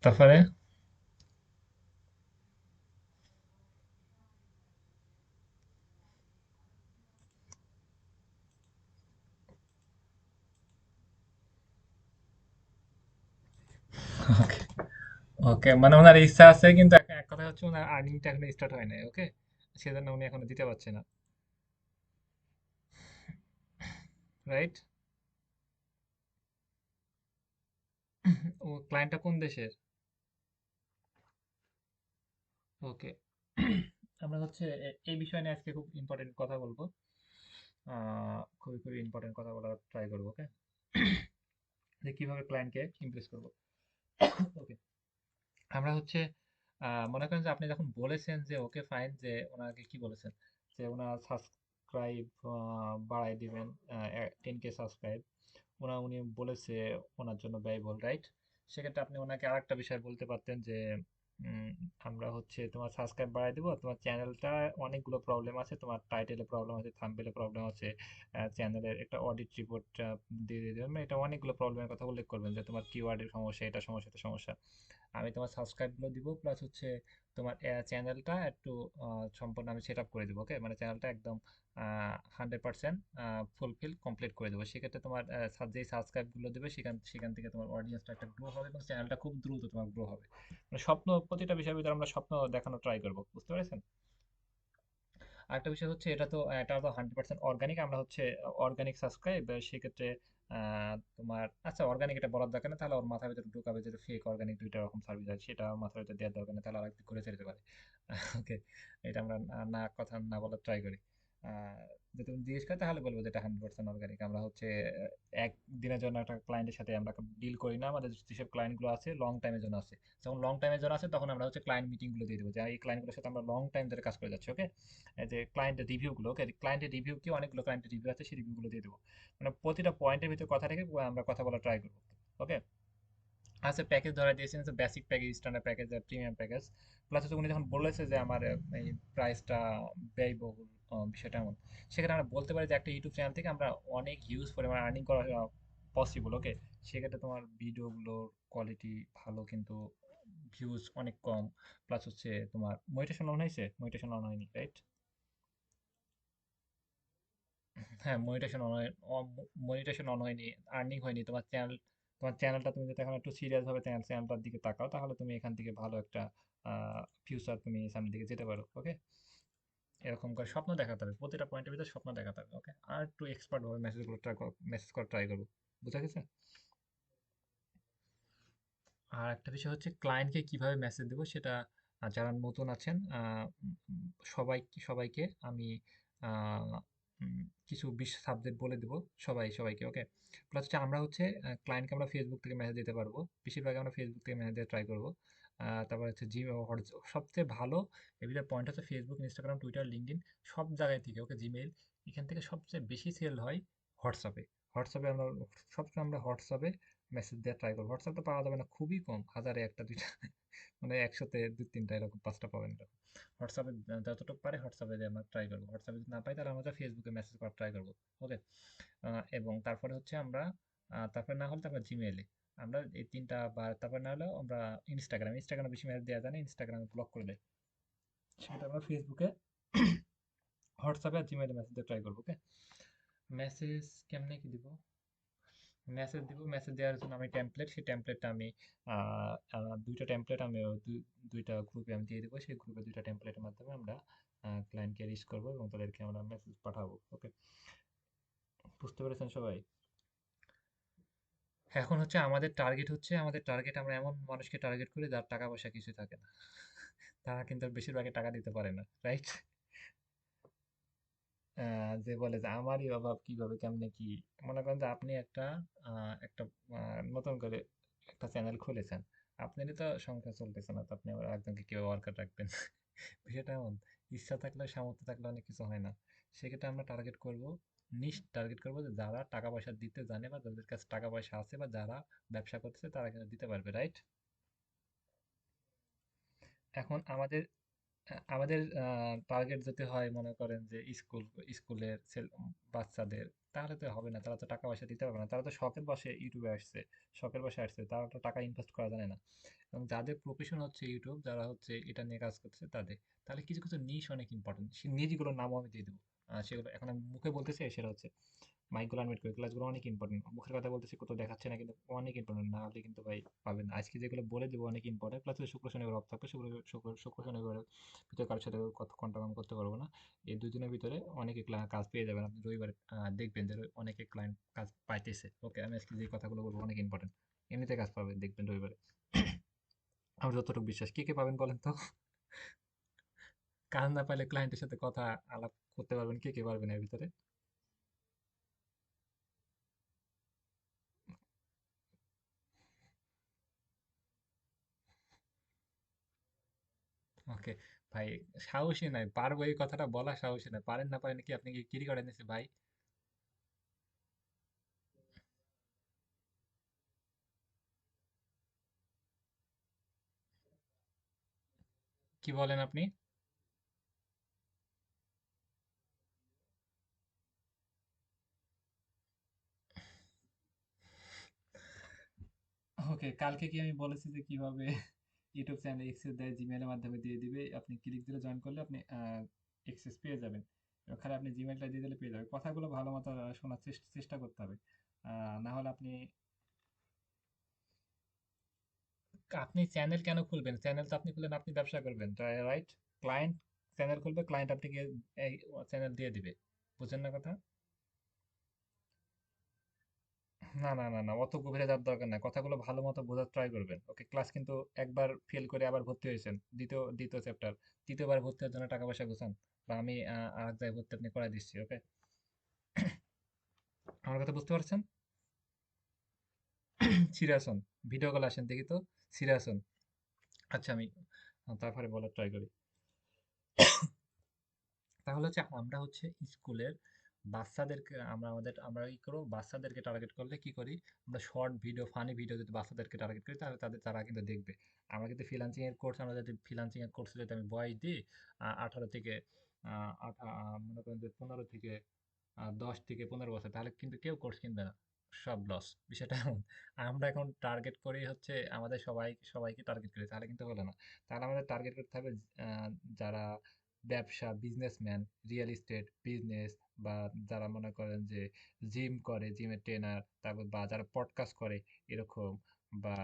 তারপরে ওকে, ওকে, মানে ওনার ইচ্ছা আছে কিন্তু এক কথা হচ্ছে ওনার আর্নিংটা এখনো স্টার্ট হয় নাই। ওকে, সেজন্য উনি এখনো দিতে পারছে না। রাইট। ও ক্লায়েন্টটা কোন দেশের? ওকে। আমরা হচ্ছে এই বিষয় নিয়ে আজকে খুব ইম্পর্টেন্ট কথা বলবো। খুবই খুবই ইম্পর্টেন্ট কথা বলার ট্রাই করবো। ওকে, যে কিভাবে ক্লায়েন্টকে ইমপ্রেস করবো। ওকে, আমরা হচ্ছে মনে করেন যে আপনি যখন বলেছেন যে ওকে ফাইন, যে ওনাকে কি বলেছেন যে ওনার সাবস্ক্রাইব বাড়াই দিবেন, 10K সাবস্ক্রাইব উনি বলেছে ওনার জন্য ব্যয়বহুল, রাইট? সেক্ষেত্রে আপনি ওনাকে আরেকটা বিষয় বলতে পারতেন যে উম, আমরা হচ্ছে তোমার সাবস্ক্রাইব বাড়াই দিব, তোমার চ্যানেলটা অনেকগুলো প্রবলেম আছে, তোমার টাইটেলে প্রবলেম আছে, থাম্বনেলে প্রবলেম আছে, চ্যানেলের একটা অডিট রিপোর্ট দিয়ে দিয়ে দেবেন। মানে এটা অনেকগুলো প্রবলেমের কথা উল্লেখ করবেন যে তোমার কিওয়ার্ডের সমস্যা, এটা সমস্যা, এটা সমস্যা। আমি তোমার সাবস্ক্রাইবগুলো দিব, প্লাস হচ্ছে তোমার চ্যানেলটা একটু সম্পূর্ণ আমি সেট আপ করে দেবো। ওকে, মানে চ্যানেলটা একদম 100% ফুলফিল কমপ্লিট করে দেবো। সেক্ষেত্রে তোমার যেই সাবস্ক্রাইবগুলো দেবে সেখান সেখান থেকে তোমার অডিয়েন্সটা একটা গ্রো হবে এবং চ্যানেলটা খুব দ্রুত তোমার গ্রো হবে। মানে স্বপ্ন, প্রতিটা বিষয়ের ভিতরে আমরা স্বপ্ন দেখানো ট্রাই করবো, বুঝতে পেরেছেন? আরেকটা বিষয় হচ্ছে এটা তো 100% অর্গানিক। আমরা হচ্ছে অর্গানিক সাবস্ক্রাইব, সেক্ষেত্রে তোমার আচ্ছা অর্গানিক এটা বলার দরকার নেই, তাহলে ওর মাথার ভিতরে ঢুকাবে যে ফেক অর্গানিক দুইটা রকম সার্ভিস আছে, সেটা ওর মাথার ভিতরে দেওয়ার দরকার নেই, তাহলে আরেকটু ঘুরে ফিরতে পারে। ওকে, এটা আমরা না কথা না বলার ট্রাই করি। যদি তুমি জিজ্ঞেস করে তাহলে বলবো যে এটা 100% অর্গানিক। আমরা হচ্ছে এক দিনের জন্য একটা ক্লায়েন্টের সাথে আমরা ডিল করি না, আমাদের যেসব ক্লায়েন্টগুলো আছে লং টাইমের জন্য আছে। যখন লং টাইমের জন্য আছে তখন আমরা হচ্ছে ক্লায়েন্ট মিটিংগুলো দিয়ে দেবো যে এই ক্লায়েন্টগুলোর সাথে আমরা লং টাইম ধরে কাজ করে যাচ্ছি। ওকে, এই যে ক্লায়েন্টের রিভিউগুলো, ওকে, ক্লায়েন্টের রিভিউ কি অনেকগুলো ক্লায়েন্টের রিভিউ আছে, সেই রিভিউগুলো দিয়ে দেবো। মানে প্রতিটা পয়েন্টের ভিতরে কথা রেখে আমরা কথা বলা ট্রাই করবো। ওকে, আচ্ছা প্যাকেজ ধরা দিয়েছেন যে বেসিক প্যাকেজ, স্ট্যান্ডার্ড প্যাকেজ আর প্রিমিয়াম প্যাকেজ। প্লাস হচ্ছে উনি যখন বলেছে যে আমার এই প্রাইসটা ব্যয়বহুল, বিষয়টা এমন, সেখানে আমরা বলতে পারি যে একটা ইউটিউব চ্যানেল থেকে আমরা অনেক হিউজ পরিমাণ আর্নিং করা পসিবল। ওকে, সেক্ষেত্রে তোমার ভিডিওগুলোর কোয়ালিটি ভালো কিন্তু ভিউজ অনেক কম। প্লাস হচ্ছে তোমার মনিটেশন অন হয়েছে, মনিটেশন অন হয়নি, রাইট? হ্যাঁ, মনিটেশন অন হয়নি, আর্নিং হয়নি তোমার চ্যানেল। তোমার চ্যানেলটা তুমি যদি এখন একটু সিরিয়াস ভাবে চ্যানেলটার দিকে তাকাও, তাহলে তুমি এখান থেকে ভালো একটা ফিউচার তুমি সামনের দিকে যেতে পারো। ওকে, এরকম করে স্বপ্ন দেখাতে হবে, প্রতিটা পয়েন্টের ভিতরে স্বপ্ন দেখাতে হবে। ওকে, আর একটু এক্সপার্ট ভাবে মেসেজ করা ট্রাই করবো। বুঝা গেছে? আর একটা বিষয় হচ্ছে ক্লায়েন্টকে কিভাবে মেসেজ দেবো সেটা, যারা নতুন আছেন সবাই সবাইকে আমি আহ, কিছু বিশেষ সাবজেক্ট বলে দেবো, সবাইকে। ওকে, প্লাস হচ্ছে আমরা হচ্ছে ক্লায়েন্টকে আমরা ফেসবুক থেকে মেসেজ দিতে পারবো, বেশিরভাগ আমরা ফেসবুক থেকে মেসেজ দিয়ে ট্রাই করবো। তারপর হচ্ছে সবচেয়ে ভালো এবিটার পয়েন্ট হচ্ছে ফেসবুক, ইনস্টাগ্রাম, টুইটার, লিঙ্কডইন, সব জায়গায় থেকে। ওকে, জিমেইল, এখান থেকে সবচেয়ে বেশি সেল হয় হোয়াটসঅ্যাপে। হোয়াটসঅ্যাপে আমরা সবসময় আমরা হোয়াটসঅ্যাপে মেসেজ দেওয়ার ট্রাই করবো। হোয়াটসঅ্যাপ তো পাওয়া যাবে না, খুবই কম, হাজারে একটা দুইটা, মানে 100-তে 2-3টা, এরকম 5টা পাবেন এরকম। হোয়াটসঅ্যাপে যতটুকু পারে হোয়াটসঅ্যাপে দিয়ে আমরা ট্রাই করবো। হোয়াটসঅ্যাপে যদি না পাই তাহলে আমরা ফেসবুকে মেসেজ করার ট্রাই করবো। ওকে, এবং তারপরে হচ্ছে আমরা তারপরে না হলে তারপর জিমেইলে আমরা এই তিনটা, বা তারপর না হলেও আমরা ইনস্টাগ্রামে বেশি মেসেজ দেওয়া যায় না, ইনস্টাগ্রামে ব্লক করে দেয়। সেটা আমরা ফেসবুকে, হোয়াটসঅ্যাপে আর জিমেইলে মেসেজ দিয়ে ট্রাই করবো। ওকে, মেসেজ কেমনে কি দিব? মেসেজ দেওয়ার জন্য আমি টেমপ্লেট, সেই টেমপ্লেটটা আমি দুইটা টেমপ্লেট আমি দুইটা গ্রুপে আমি দিয়ে দেবো। সেই গ্রুপে দুইটা টেমপ্লেটের মাধ্যমে আমরা ক্লায়েন্টকে রিচ করবো এবং তাদেরকে আমরা মেসেজ পাঠাবো। ওকে, বুঝতে পেরেছেন সবাই? এখন হচ্ছে আমাদের টার্গেট আমরা এমন মানুষকে টার্গেট করি যার টাকা পয়সা কিছু থাকে না। তারা কিন্তু বেশিরভাগই টাকা দিতে পারে না, রাইট? যে বলে যে আমারই অভাব, কিভাবে কেমনে কি। মনে করেন যে আপনি একটা নতুন করে একটা চ্যানেল খুলেছেন, আপনারই তো সংখ্যা চলতেছে না, তো আপনি আবার একজনকে কেউ ওয়ার্কার রাখবেন? বিষয়টা এমন, ইচ্ছা থাকলে সামর্থ্য থাকলে অনেক কিছু হয় না। সেক্ষেত্রে আমরা টার্গেট করবো যে যারা টাকা পয়সা দিতে জানে, বা যাদের কাছে টাকা পয়সা আছে, বা যারা ব্যবসা করতেছে তারা কিন্তু দিতে পারবে, রাইট? এখন আমাদের আমাদের টার্গেট যদি হয় মনে করেন যে স্কুলের বাচ্চাদের, তাহলে তো হবে না, তারা তো টাকা পয়সা দিতে পারবে না, তারা তো শখের বসে ইউটিউবে আসছে, শখের বসে আসছে, তারা তো টাকা ইনভেস্ট করা জানে না। এবং যাদের প্রফেশন হচ্ছে ইউটিউব, যারা হচ্ছে এটা নিয়ে কাজ করছে তাদের, তাহলে কিছু কিছু নিশ অনেক ইম্পর্টেন্ট, সেই নিশগুলোর নামও আমি দিয়ে দেবো। সেগুলো এখন আমি মুখে বলতেছি, সেটা হচ্ছে মাইকগুলো আনমিউট করে, ক্লাসগুলো অনেক ইম্পর্টেন্ট, মুখের কথা বলতেছি কোথাও দেখাচ্ছে না, কিন্তু অনেক ইম্পর্টেন্ট, না হলে কিন্তু ভাই পাবেন না। আজকে যেগুলো বলে দেবো অনেক ইম্পর্টেন্ট, প্লাস শুক্র শনিবার অফ থাকবে, শুক্র শনিবারের ভিতরে কারোর সাথে কন্ট্যাক্ট করতে পারবো না। এই 2 দিনের ভিতরে অনেকে কাজ পেয়ে যাবেন আপনি, রবিবারে দেখবেন যে অনেকে ক্লায়েন্ট কাজ পাইতেছে। ওকে, আমি আজকে যে কথাগুলো বলবো অনেক ইম্পর্টেন্ট, এমনিতে কাজ পাবেন দেখবেন রবিবারে। আমার যতটুকু বিশ্বাস, কে কে পাবেন বলেন তো? কাজ না পাইলে ক্লায়েন্টের সাথে কথা আলাপ করতে পারবেন, কে কে পারবেন এর ভিতরে? ওকে ভাই, সাহসী নাই, পারবো এই কথাটা বলা সাহসী নাই, পারেন না পারেন কি, আপনি কি কিরি করে নিছে ভাই? কি বলেন আপনি? ওকে, কালকে কি আমি বলেছি যে কিভাবে ইউটিউব চ্যানেলে এক্সেস দেয়, জিমেইলের মাধ্যমে দিয়ে দিবে, আপনি ক্লিক দিলে জয়েন করলে আপনি এক্সেস পেয়ে যাবেন। এবার খালি আপনি জিমেইলটা দিয়ে দিলে পেয়ে যাবেন। কথাগুলো ভালো মতো শোনার চেষ্টা করতে হবে। না হলে আপনি, আপনি চ্যানেল কেন খুলবেন? চ্যানেল তো আপনি খুললেন, আপনি ব্যবসা করবেন, রাইট? ক্লায়েন্ট চ্যানেল খুলবে, ক্লায়েন্ট আপনাকে এই চ্যানেল দিয়ে দিবে। বুঝছেন না কথা? না না না না, অত গভীরে যাওয়ার দরকার নাই, কথাগুলো ভালো মতো বোঝার ট্রাই করবেন। ওকে, ক্লাস কিন্তু একবার ফেল করে আবার ভর্তি হয়েছেন, দ্বিতীয় দ্বিতীয় চ্যাপ্টার, তৃতীয়বার ভর্তি হওয়ার জন্য টাকা পয়সা গোছান, বা আমি আর এক জায়গায় ভর্তি আপনি করাই দিচ্ছি। ওকে, আমার কথা বুঝতে পারছেন? সিরিয়াস হন, ভিডিও কল আসেন দেখি তো, সিরিয়াস হন। আচ্ছা, আমি তারপরে বলার ট্রাই করি। তাহলে হচ্ছে আমরা হচ্ছে স্কুলের বাচ্চাদেরকে, আমরা কি করবো, বাচ্চাদেরকে টার্গেট করলে কি করি, আমরা শর্ট ভিডিও, ফানি ভিডিও যদি বাচ্চাদেরকে টার্গেট করি, তাহলে তারা কিন্তু দেখবে। আমরা কিন্তু ফ্রিল্যান্সিং এর কোর্স, আমরা যদি ফ্রিল্যান্সিং এর কোর্সে যদি আমি বয়স দিই 18 থেকে মনে করেন যে 15 থেকে 10 থেকে 15 বছর, তাহলে কিন্তু কেউ কোর্স কিনবে না, সব লস। বিষয়টা এমন। আমরা এখন টার্গেট করি হচ্ছে আমাদের সবাইকে টার্গেট করি, তাহলে কিন্তু হলো না। তাহলে আমাদের টার্গেট করতে হবে যারা ব্যবসা, বিজনেসম্যান, রিয়েল এস্টেট বিজনেস, বা যারা মনে করেন যে জিম করে, জিমের ট্রেনার, তারপর বা যারা পডকাস্ট করে এরকম, বা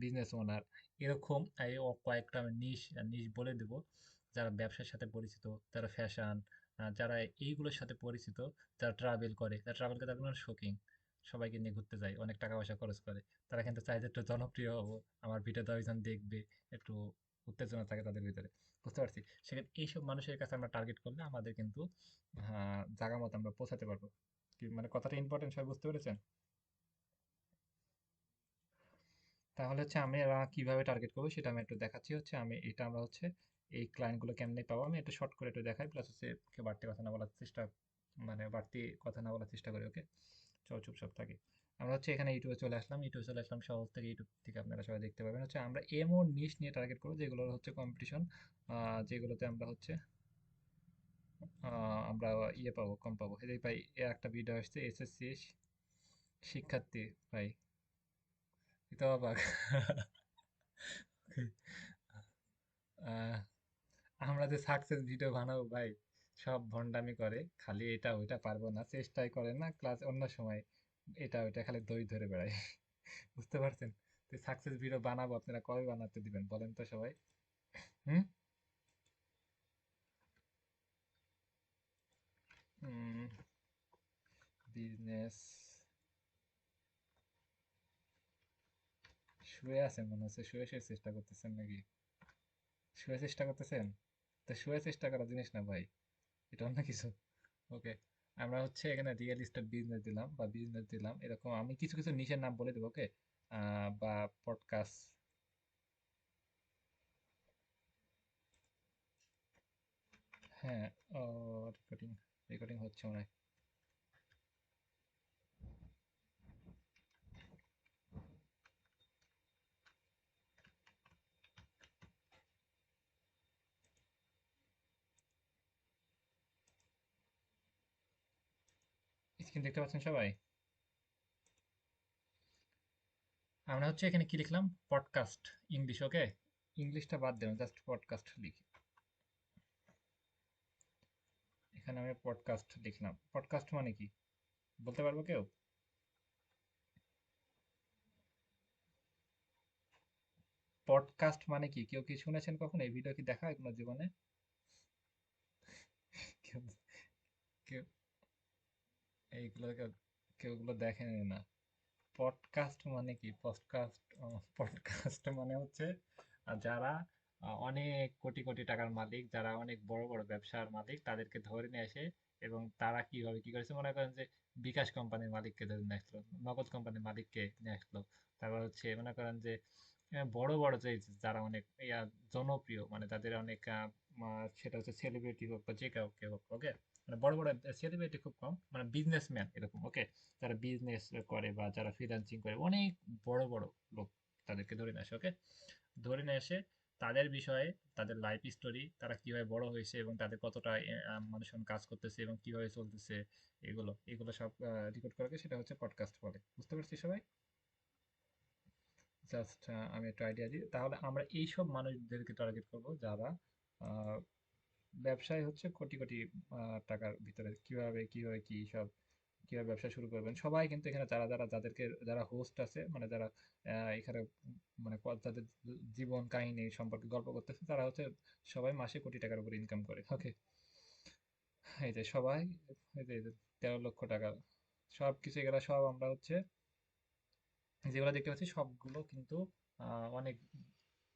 বিজনেস ওনার, এরকম কয়েকটা আমি নিশ নিশ বলে দেব। যারা ব্যবসার সাথে পরিচিত, যারা ফ্যাশন, যারা এইগুলোর সাথে পরিচিত, যারা ট্রাভেল করে, যারা ট্রাভেল করে, তারা শৌখিন, সবাইকে নিয়ে ঘুরতে যায়, অনেক টাকা পয়সা খরচ করে, তারা কিন্তু চায় যে একটু জনপ্রিয় হবো, আমার ভিডিও দশজন দেখবে, একটু উত্তেজনা থাকে তাদের ভিতরে। বুঝতে পারছি, সেক্ষেত্রে এইসব মানুষের কাছে আমরা টার্গেট করলে আমাদের কিন্তু জায়গা মতো আমরা পৌঁছাতে পারবো। কি মানে কথাটা ইম্পর্টেন্ট, সবাই বুঝতে পেরেছেন? তাহলে হচ্ছে আমরা কিভাবে টার্গেট করবো সেটা আমি একটু দেখাচ্ছি। হচ্ছে আমি এটা আমরা হচ্ছে এই ক্লায়েন্ট গুলো কেমনে পাবো, আমি একটু শর্ট করে একটু দেখাই, প্লাস হচ্ছে বাড়তি কথা না বলার চেষ্টা, মানে বাড়তি কথা না বলার চেষ্টা করি। ওকে, চল চুপচাপ থাকি। আমরা হচ্ছে এখানে ইউটিউবে চলে আসলাম, সহজ থেকে ইউটিউব থেকে আপনারা সবাই দেখতে পাবেন। হচ্ছে আমরা এমন নিশ নিয়ে টার্গেট করবো যেগুলো হচ্ছে কম্পিটিশন, যেগুলোতে আমরা হচ্ছে আমরা ইয়ে পাবো, কম পাবো। এই ভাই, এর একটা ভিডিও আসছে, এসএসসি শিক্ষার্থী ভাই, এটা অবাক। আহ, আমরা যে সাকসেস ভিডিও বানাবো ভাই, সব ভন্ডামি করে, খালি এটা ওইটা পারবো না চেষ্টাই করে না, ক্লাস অন্য সময় এটা ওইটা খালি দই ধরে বেড়ায়। বুঝতে পারছেন? তো সাকসেস ভিডিও বানাবো, আপনারা কবে বানাতে দিবেন বলেন তো সবাই? হুম, বিজনেস, শুয়ে আছেন মনে হচ্ছে, শুয়ে শুয়ে চেষ্টা করতেছেন নাকি? শুয়ে চেষ্টা করতেছেন? তো শুয়ে চেষ্টা করার জিনিস না ভাই, এটা অন্য কিছু। ওকে, আমরা হচ্ছে এখানে রিয়েল এস্টেট বিজনেস দিলাম, এরকম আমি কিছু কিছু নিশের নাম বলে দেবো। ওকে, বা পডকাস্ট, হ্যাঁ, ও, রেকর্ডিং, রেকর্ডিং হচ্ছে মনে হয়। স্ক্রিন দেখতে পাচ্ছেন সবাই? আমরা হচ্ছে এখানে কি লিখলাম, পডকাস্ট ইংলিশ। ওকে, ইংলিশটা বাদ দিলাম, জাস্ট পডকাস্ট লিখি। এখানে আমি পডকাস্ট লিখলাম। পডকাস্ট মানে কি বলতে পারবো কেউ? পডকাস্ট মানে কি কেউ কি শুনেছেন কখনো? এই ভিডিও কি দেখা হয় কোনো জীবনে? কেউ কেউ এইগুলো কেউ কেউ এগুলো দেখেনি না। পডকাস্ট মানে কি? পডকাস্ট, পডকাস্ট মানে হচ্ছে যারা অনেক কোটি কোটি টাকার মালিক, যারা অনেক বড় বড় ব্যবসার মালিক, তাদেরকে ধরে নিয়ে আসে। এবং তারা কিভাবে কি করেছে, মনে করেন যে বিকাশ কোম্পানির মালিককে ধরে নিয়ে আসলো, নগদ কোম্পানির মালিককে নিয়ে আসলো। তারপর হচ্ছে মনে করেন যে বড় বড় যে যারা অনেক জনপ্রিয়, মানে তাদের অনেক সেটা হচ্ছে সেলিব্রিটি হোক বা যে কাউকে হোক। ওকে, মানে বড় বড় সেলিব্রিটি খুব কম, মানে বিজনেসম্যান এরকম। ওকে, যারা বিজনেস করে বা যারা ফ্রিল্যান্সিং করে, অনেক বড় বড় লোক, তাদেরকে ধরে নিয়ে আসে। ওকে, ধরে নিয়ে এসে তাদের বিষয়ে, তাদের লাইফ স্টোরি, তারা কিভাবে বড় হয়েছে এবং তাদের কতটা মানুষ এখন কাজ করতেছে এবং কিভাবে চলতেছে, এগুলো এগুলো সব রেকর্ড করাকে সেটা হচ্ছে পডকাস্ট বলে। বুঝতে পারছি সবাই? জাস্ট আমি একটা আইডিয়া দিই। তাহলে আমরা এইসব মানুষদেরকে টার্গেট করব যারা আহ, ব্যবসায় হচ্ছে কোটি কোটি টাকার ভিতরে, কিভাবে কিভাবে কি সব কিভাবে ব্যবসা শুরু করবেন। সবাই কিন্তু এখানে যারা যারা যাদেরকে যারা হোস্ট আছে, মানে যারা এখানে মানে তাদের জীবন কাহিনী সম্পর্কে গল্প করতেছে, তারা হচ্ছে সবাই মাসে কোটি টাকার উপর ইনকাম করে। ওকে, এই যে সবাই, এই যে 13 লক্ষ টাকা, সব কিছু এগুলা সব আমরা হচ্ছে যেগুলো দেখতে পাচ্ছি সবগুলো কিন্তু অনেক,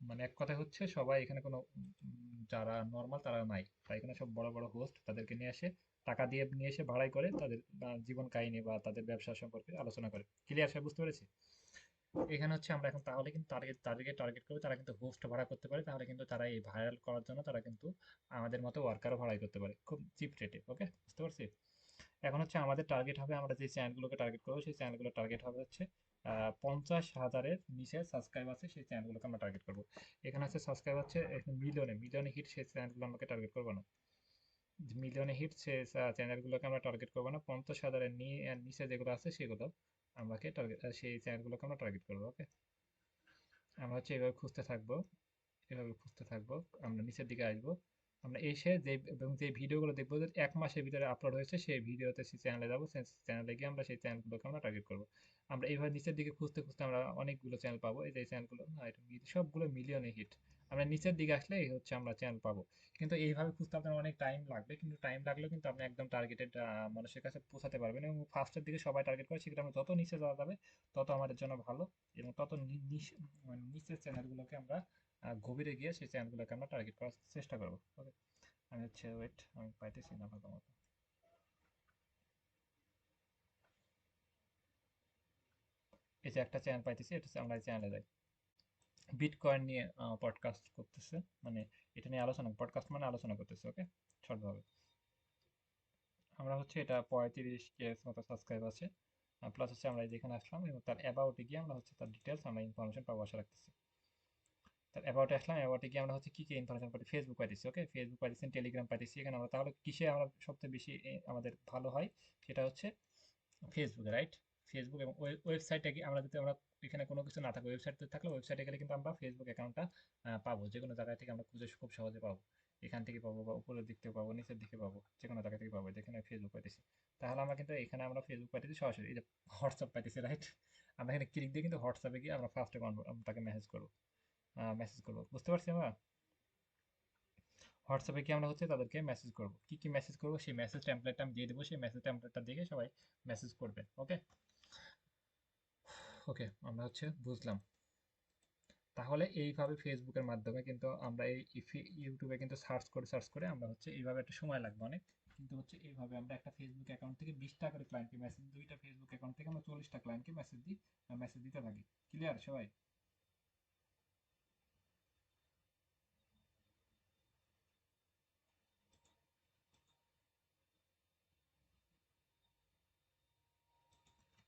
মানে এক কথায় হচ্ছে সবাই এখানে কোনো যারা নর্মাল তারা নাই। তাই এখানে সব বড় বড় হোস্ট, তাদেরকে নিয়ে আসে, টাকা দিয়ে নিয়ে এসে ভাড়াই করে তাদের জীবন কাহিনী বা তাদের ব্যবসা সম্পর্কে আলোচনা করে। ক্লিয়ার সব বুঝতে পেরেছি? এখানে হচ্ছে আমরা এখন তাহলে কিন্তু তাদেরকে টার্গেট করবে, তারা কিন্তু হোস্ট ভাড়া করতে পারে, তাহলে কিন্তু তারা এই ভাইরাল করার জন্য তারা কিন্তু আমাদের মতো ওয়ার্কারও ভাড়াই করতে পারে খুব চিপ রেটে। ওকে, বুঝতে পারছি? এখন হচ্ছে আমাদের টার্গেট হবে, আমরা যে চ্যানেলগুলোকে টার্গেট করবো সেই চ্যানেলগুলো টার্গেট হবে হচ্ছে 50,000-এর নিচে সাবস্ক্রাইব আছে সেই চ্যানেলগুলোকে আমরা টার্গেট করবো। এখানে আছে সাবস্ক্রাইব হচ্ছে মিলিয়নে মিলিয়নে হিট, সেই চ্যানেলগুলো আমাকে টার্গেট করবো না। মিলিয়নে হিট সে চ্যানেলগুলোকে আমরা টার্গেট করবো না। 50,000-এর নিচে যেগুলো আছে সেগুলো আমাকে টার্গেট, সেই চ্যানেলগুলোকে আমরা টার্গেট করবো। ওকে, আমরা হচ্ছে এভাবে খুঁজতে থাকবো, এভাবে খুঁজতে থাকবো। আমরা নিচের দিকে আসবো, আমরা এসে যে এবং যে ভিডিওগুলো দেখবো যে 1 মাসের ভিতরে আপলোড হয়েছে, সেই ভিডিওতে সেই চ্যানেলে যাবো, সেই চ্যানেলে গিয়ে আমরা সেই চ্যানেলগুলোকে আমরা টার্গেট করবো। আমরা এইভাবে নিচের দিকে খুঁজতে খুঁজতে আমরা অনেকগুলো চ্যানেল পাবো। এই যে চ্যানেলগুলো না, এটা সবগুলো মিলিয়নে হিট। আমরা নিচের দিকে আসলে এই হচ্ছে আমরা চ্যানেল পাবো। কিন্তু এইভাবে খুঁজতে আপনার অনেক টাইম লাগবে, কিন্তু টাইম লাগলেও কিন্তু আপনি একদম টার্গেটেড মানুষের কাছে পৌঁছাতে পারবেন। এবং ফার্স্টের দিকে সবাই টার্গেট করে, সেক্ষেত্রে আমরা যত নিচে যাওয়া যাবে তত আমাদের জন্য ভালো। এবং তত মানে নিচের চ্যানেলগুলোকে আমরা গভীরে গিয়ে সেই চ্যানেলগুলোকে আমরা টার্গেট করার চেষ্টা করবো। ওকে, আমি হচ্ছে ওয়েট, আমি পাইতেছি না ভালো মতো। এই যে একটা চ্যানেল পাইতেছি, এটা হচ্ছে আমরা এই চ্যানেলে যাই। বিটকয়েন নিয়ে পডকাস্ট করতেছে, মানে এটা নিয়ে আলোচনা, পডকাস্ট মানে আলোচনা করতেছে। ওকে, শর্টভাবে আমরা হচ্ছে এটা 35K মতো সাবস্ক্রাইব আছে। প্লাস হচ্ছে আমরা যেখানে আসলাম এবং তার অ্যাবাউটে গিয়ে আমরা হচ্ছে তার ডিটেলস আমরা ইনফরমেশন পাবো আশা রাখতেছি। তার অ্যাবাউটে আসলাম, অ্যাবাউটে গিয়ে আমরা হচ্ছে কি কি ইনফরমেশন পাই, ফেসবুক পাইতেছি। ওকে, ফেসবুক পাইতেছি, টেলিগ্রাম পাইতেছি। এখানে আমরা তাহলে কিসে আমরা সবচেয়ে বেশি আমাদের ভালো হয়, সেটা হচ্ছে ফেসবুকে, রাইট? ফেসবুক এবং ওয়েবসাইটে গিয়ে আমরা যদি আমরা এখানে কোনো কিছু না থাকে, ওয়েবসাইটে থাকলে ওয়েবসাইটে গেলে কিন্তু আমরা ফেসবুক অ্যাকাউন্টটা পাবো। যে কোনো জায়গা থেকে আমরা খুঁজে খুব সহজে পাবো। এখান থেকে পাবো বা উপরের দিক থেকে পাবো, নিচের দিকে পাবো, যে কোনো জায়গা থেকে পাবো যেখানে ফেসবুক পাইতেছি। তাহলে আমরা কিন্তু এখানে আমরা ফেসবুক পাইতেছি সরাসরি। এই যে হোয়াটসঅ্যাপ পাইতেছি, রাইট? আমরা এখানে ক্লিক দিয়ে কিন্তু হোয়াটসঅ্যাপে গিয়ে আমরা ফার্স্টে তাকে মেসেজ করবো। বুঝতে পারছি আমরা? হোয়াটসঅ্যাপে কি আমরা হচ্ছে তাদেরকে মেসেজ করব, কি কি মেসেজ করব সেই মেসেজ টেমপ্লেটটা আমি দিয়ে দেবো, সেই মেসেজ টেমপ্লেটটা দেখে সবাই মেসেজ করবে। ওকে, ওকে, আমরা হচ্ছে বুঝলাম। তাহলে এইভাবে ফেসবুকের মাধ্যমে কিন্তু আমরা এই ইউটিউবে কিন্তু সার্চ করে আমরা হচ্ছে এইভাবে একটা সময় লাগবে অনেক। কিন্তু হচ্ছে এইভাবে আমরা একটা ফেসবুক অ্যাকাউন্ট থেকে 20টা করে ক্লায়েন্টকে মেসেজ, দুইটা ফেসবুক অ্যাকাউন্ট থেকে আমরা 40টা ক্লায়েন্টকে মেসেজ দিই, মেসেজ দিতে থাকি। ক্লিয়ার সবাই?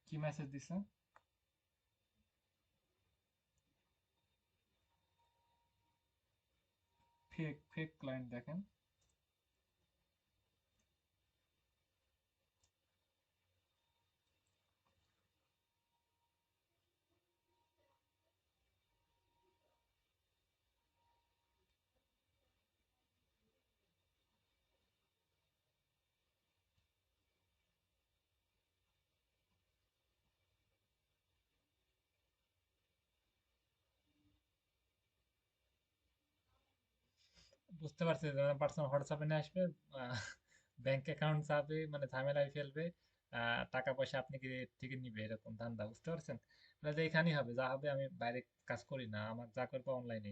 কি মেসেজ দিছে? ফেক ফেক ক্লায়েন্ট দেখেন। বুঝতে পারছি, পার্সোনাল হোয়াটসঅ্যাপে নিয়ে আসবে, ব্যাংক অ্যাকাউন্ট চাবে, মানে ঝামেলায় ফেলবে, টাকা পয়সা আপনি কি থেকে নিবে, এরকম ধান্দা, বুঝতে পারছেন? তাহলে যে এখানেই হবে, যা হবে, আমি বাইরে কাজ করি না, আমার যা করবো অনলাইনে।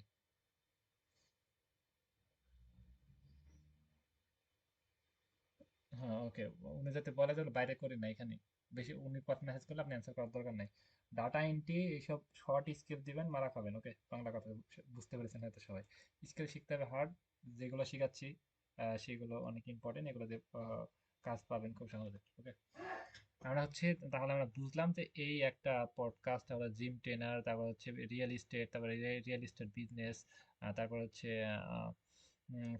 হ্যাঁ, ওকে। উনি যাতে বলে যে বাইরে করি না, এখানে বেশি উনি কথা মেসেজ করলে আপনি অ্যান্সার করার দরকার নাই। ডাটা এন্ট্রি এইসব শর্ট স্ক্রিপ্ট দিবেন, মারা খাবেন। ওকে, বাংলা কথা বুঝতে পেরেছেন হয়তো সবাই। স্কিল শিখতে হবে হার্ড, যেগুলো শিখাচ্ছি সেগুলো অনেক ইম্পর্টেন্ট, এগুলো দিয়ে কাজ পাবেন খুব সহজে। ওকে, আমরা হচ্ছে, তাহলে আমরা বুঝলাম যে এই একটা পডকাস্ট, তারপর জিম ট্রেনার, তারপর হচ্ছে রিয়েল এস্টেট, তারপরে রিয়েল এস্টেট বিজনেস, তারপর হচ্ছে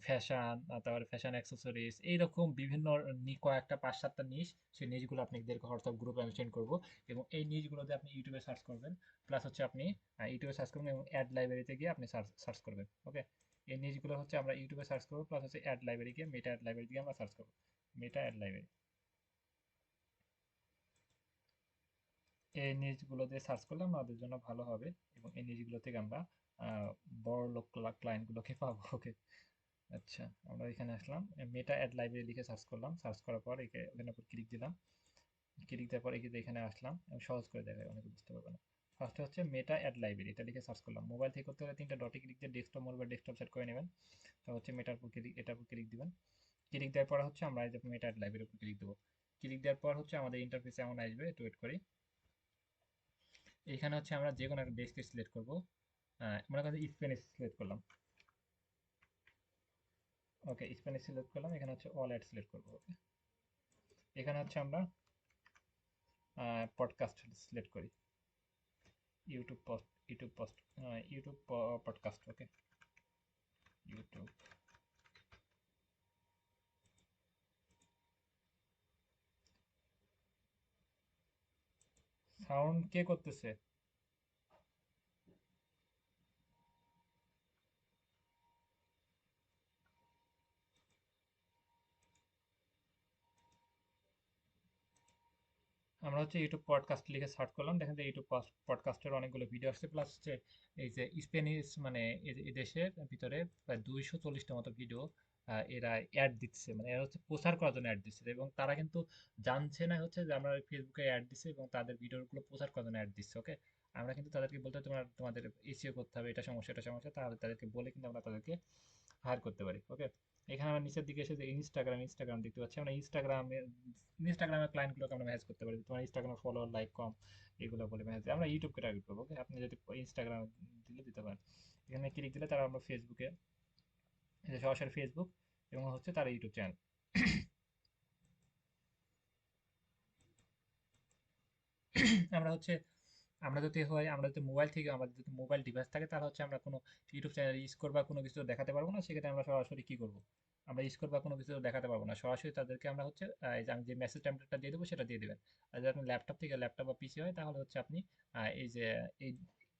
ফ্যাশন, তারপরে ফ্যাশন অ্যাক্সেসরিজ, এইরকম বিভিন্ন কয়েকটা 5-7টা নিশ, সেই নিশগুলো আপনাদেরকে হোয়াটসঅ্যাপ গ্রুপে আমি সেন্ড করবো। এবং এই নিশগুলোতে আপনি ইউটিউবে সার্চ করবেন, প্লাস হচ্ছে আপনি ইউটিউবে সার্চ করবেন এবং অ্যাড লাইব্রেরিতে গিয়ে আপনি সার্চ সার্চ করবেন। ওকে, এই নিশগুলো হচ্ছে আমরা ইউটিউবে সার্চ করবো, প্লাস হচ্ছে অ্যাড লাইব্রেরি গিয়ে, মেটা অ্যাড লাইব্রেরি গিয়ে আমরা সার্চ করবো, মেটা অ্যাড লাইব্রেরি। এই নিউজগুলো দিয়ে সার্চ করলে আমাদের জন্য ভালো হবে, এবং এই নিউজগুলো থেকে আমরা আহ, বড় লোক ক্লায়েন্টগুলোকে পাবো। ওকে, আচ্ছা, আমরা এখানে আসলাম, মেটা অ্যাড লাইব্রেরি লিখে সার্চ করলাম, সার্চ করার পর এখানে উপর ক্লিক দিলাম, ক্লিক দেওয়ার পর এখানে আসলাম, আমি সহজ করে দেখাই, অনেকে বুঝতে পারবে না। ফার্স্টে হচ্ছে মেটা অ্যাড লাইব্রেরি, এটা লিখে সার্চ করলাম। মোবাইল থেকে করতে হলে 3টা ডটে ক্লিক দিয়ে ডেস্কটপ মোড বা ডেস্কটপ সেট করে নেবেন। তো হচ্ছে মেটার উপর ক্লিক, এটার উপর ক্লিক দিবেন। ক্লিক দেওয়ার পর হচ্ছে আমরা এই যে মেটা অ্যাড লাইব্রেরির উপর ক্লিক দেবো। ক্লিক দেওয়ার পর হচ্ছে আমাদের ইন্টারফেস এমন আসবে, একটু ওয়েট করি। এখানে হচ্ছে আমরা যে কোনো একটা ডেস্ক সিলেক্ট করবো, মনে করেন স্প্যানিশ সিলেক্ট করলাম। ওকে, স্প্যানিশ সিলেক্ট করলাম, এখানে হচ্ছে অল অ্যাড সিলেক্ট করবো। ওকে, এখানে হচ্ছে আমরা পডকাস্ট সিলেক্ট করি, YouTube post, YouTube post, YouTube podcast. Okay, YouTube. Sound কে করতেছে? আমরা হচ্ছে ইউটিউব পডকাস্ট লিখে সার্চ করলাম, দেখেন যে ইউটিউব পডকাস্টের অনেকগুলো ভিডিও আসছে, প্লাস হচ্ছে এই যে স্প্যানিশ, মানে এই দেশের ভিতরে প্রায় 240টা মতো ভিডিও এরা অ্যাড দিচ্ছে, মানে এরা হচ্ছে প্রচার করার জন্য অ্যাড দিচ্ছে, এবং তারা কিন্তু জানছে না হচ্ছে যে আমরা ফেসবুকে অ্যাড দিচ্ছে, এবং তাদের ভিডিওগুলো প্রচার করার জন্য অ্যাড দিচ্ছে। ওকে, আমরা কিন্তু তাদেরকে বলতে হবে, তোমাদের এসিও করতে হবে, এটা সমস্যা, এটা সমস্যা, তাহলে তাদেরকে বলে কিন্তু আমরা তাদেরকে হায়ার করতে পারি। ওকে, এখানে আমরা নিচের দিকে এসে যে ইনস্টাগ্রাম দেখতে পাচ্ছি, আমরা ইনস্টাগ্রামের ক্লায়েন্টগুলোকে আমরা ম্যানেজ করতে পারি, তোমার ইনস্টাগ্রামে ফলোয়ার, লাইক, কম, এগুলো বলে ম্যানেজ। আমরা ইউটিউবকে টার্গেট করবো। ওকে, আপনি যদি ইনস্টাগ্রাম দিলে দিতে পারেন। এখানে ক্লিক দিলে তারা আমরা ফেসবুকে, এই যে সরাসরি ফেসবুক এবং হচ্ছে তার ইউটিউব চ্যানেল। আমরা হচ্ছে, আমরা যদি হয়, আমরা যদি মোবাইল থেকে, আমাদের যদি মোবাইল ডিভাইস থাকে, তাহলে হচ্ছে আমরা কোনো ইউটিউব চ্যানেল স্কোর বা কোনো কিছু দেখাতে পারবো না, সেক্ষেত্রে আমরা সরাসরি কি করবো, আমরা স্কোর বা কোনো কিছু দেখাতে পারবো না, সরাসরি তাদেরকে আমরা হচ্ছে এই যে আমি যে মেসেজ টেমপ্লেটটা দিয়ে দেবো সেটা দিয়ে দেবেন। আর যদি আপনি ল্যাপটপ থেকে, ল্যাপটপ বা পিসি হয়, তাহলে হচ্ছে আপনি এই যে এই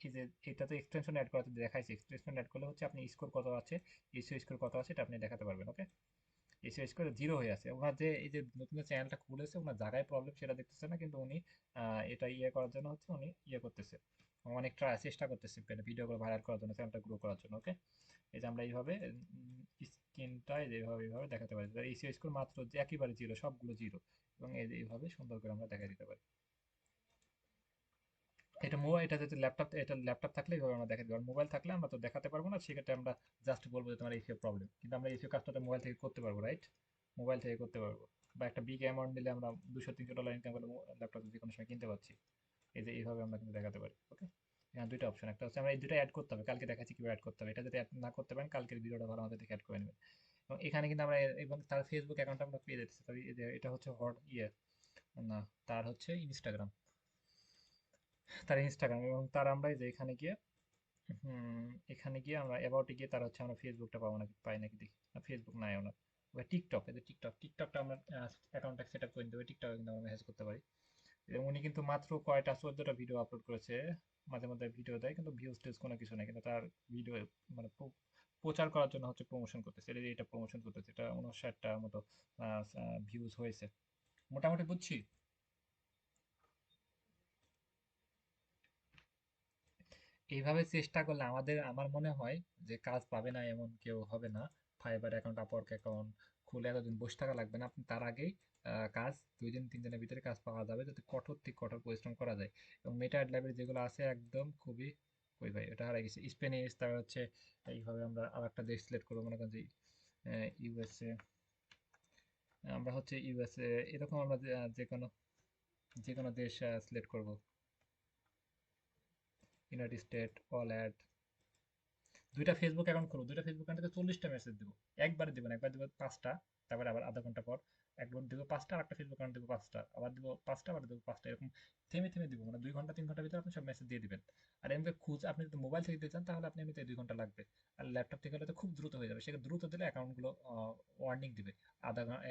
এই যে এটাতে এক্সটেনশন অ্যাড করাতে দেখাইছে, এক্সটেনশন অ্যাড করলে হচ্ছে আপনি স্কোর কত আছে, এসিও স্কোর কত আছে, এটা আপনি দেখাতে পারবেন। ওকে, শেষ করে জিরো হয়ে আছে, ওনার যে এই যে নতুন যে চ্যানেলটা খুলেছে, ওনার জায়গায় প্রবলেম সেটা দেখতেছে না, কিন্তু উনি এটা ইয়ে করার জন্য হচ্ছে উনি ইয়ে করতেছে, অনেক চেষ্টা করতেছে ভিডিওগুলো ভাইরাল করার জন্য, চ্যানেলটা গ্রো করার জন্য। ওকে, এই যে আমরা এইভাবে স্ক্রিনটা এইভাবে এইভাবে দেখাতে পারি, এসিও স্কোর মাত্র যে একেবারে জিরো, সবগুলো জিরো, এবং এই যে এইভাবে সুন্দর করে আমরা দেখা দিতে পারি। এটা মোবাইল, এটা যদি ল্যাপটপ, এটা ল্যাপটপ থাকলে এইভাবে আমরা দেখাতে পারবো, মোবাইল থাকলে আমরা তো দেখাতে পারবো না, সেক্ষেত্রে আমরা জাস্ট বলবো যে তোমার এইসব প্রবলেম, কিন্তু আমরা এইসব কাজটা মোবাইল থেকে করতে পারবো, রাইট? মোবাইল থেকে করতে পারবো, বা একটা বিগ অ্যামাউন্ট দিলে আমরা $200-300 ইনকাম করে ল্যাপটপ যে কোনো সময় কিনতে পারছি। এই যে এইভাবে আমরা কিন্তু দেখাতে পারি। ওকে, এখানে দুইটা অপশন, একটা হচ্ছে আমরা এই দুটো অ্যাড করতে হবে, কালকে দেখাচ্ছি কিভাবে অ্যাড করতে হবে, এটা যদি অ্যাড না করতে পারেন, কালকের ভিডিওটা ভালো আমাদের দেখে অ্যাড করে নেবেন। এবং এখানে কিন্তু আমরা এবং তার ফেসবুক অ্যাকাউন্ট আমরা পেয়ে যাচ্ছি, তবে এই যে এটা হচ্ছে হট ইয়ে, না, তার হচ্ছে ইনস্টাগ্রাম, তার ইনস্টাগ্রাম, এবং তার আমরা এই যে এখানে গিয়ে, এখানে গিয়ে আমরা অ্যাবাউটে গিয়ে তার হচ্ছে আমরা ফেসবুকটা পাবো নাকি, পাই নাকি দেখি, না ফেসবুক নাই ওনার। ওই টিকটক, এই যে টিকটকটা আমরা অ্যাকাউন্টটা সেট আপ করে দিতে পারি, টিকটকে কিন্তু আমরা মেসেজ করতে পারি। এবং উনি কিন্তু মাত্র কয়টা 14টা ভিডিও আপলোড করেছে, মাঝে মধ্যে ভিডিও দেয় কিন্তু ভিউজ টিউজ কোনো কিছু নেই, কিন্তু তার ভিডিও মানে প্রচার করার জন্য হচ্ছে প্রমোশন করতেছে, এটা প্রমোশন করতেছে, এটা 59টা মতো ভিউজ হয়েছে, মোটামুটি বুঝছি। এইভাবে চেষ্টা করলে আমার মনে হয় যে কাজ পাবে না এমন কেউ হবে না। ফাইবার অ্যাকাউন্ট, আপওয়ার্ক অ্যাকাউন্ট খুলে এতদিন বসে থাকা লাগবে না। আপনি তার আগেই কাজ 2 দিন 3 দিনের ভিতরে কাজ পাওয়া যাবে, যাতে কঠোর থেকে কঠোর পরিশ্রম করা যায়। এবং মেটা লাইব্রেরি যেগুলো আছে একদম খুবই, ওই ভাই ওটা হারাই গেছে, স্পেনিশ। তারপর হচ্ছে এইভাবে আমরা আর একটা দেশ সিলেক্ট করবো, মনে করেন যে ইউএসএ। আমরা হচ্ছে ইউএসএ, এরকম আমরা যে কোনো দেশ সিলেক্ট করব। ইউনাইটেড স্টেট, অল অ্যাড। 2টা ফেসবুক অ্যাকাউন্ট খুলবো, 2টা ফেসবুক অ্যাকাউন্টে 40টা মেসেজ দেবো। একবারে দেবো না, একবার দেবো 5টা, তারপরে আবার আধা ঘন্টা পর একবার দেবো 5টা, আর একটা ফেসবুক অ্যাকাউন্ট দেবো 5টা, আবার দেবো 5টা, আবার দেবো 5টা, এরকম থেমে থেমে দিব। মানে 2 ঘন্টা 3 ঘন্টার ভিতরে আপনি সব মেসেজ দিয়ে দিবেন। আর এমনি আপনি যদি মোবাইল থেকে দিতে চান তাহলে আপনি এমনিতে 2 ঘন্টা লাগবে। আর ল্যাপটপ থেকে হলে তো খুব দ্রুত হয়ে যাবে। সেক্ষেত্রে দ্রুত দিলে অ্যাকাউন্টগুলো ওয়ার্নিং দিবে আধা ঘন্টা,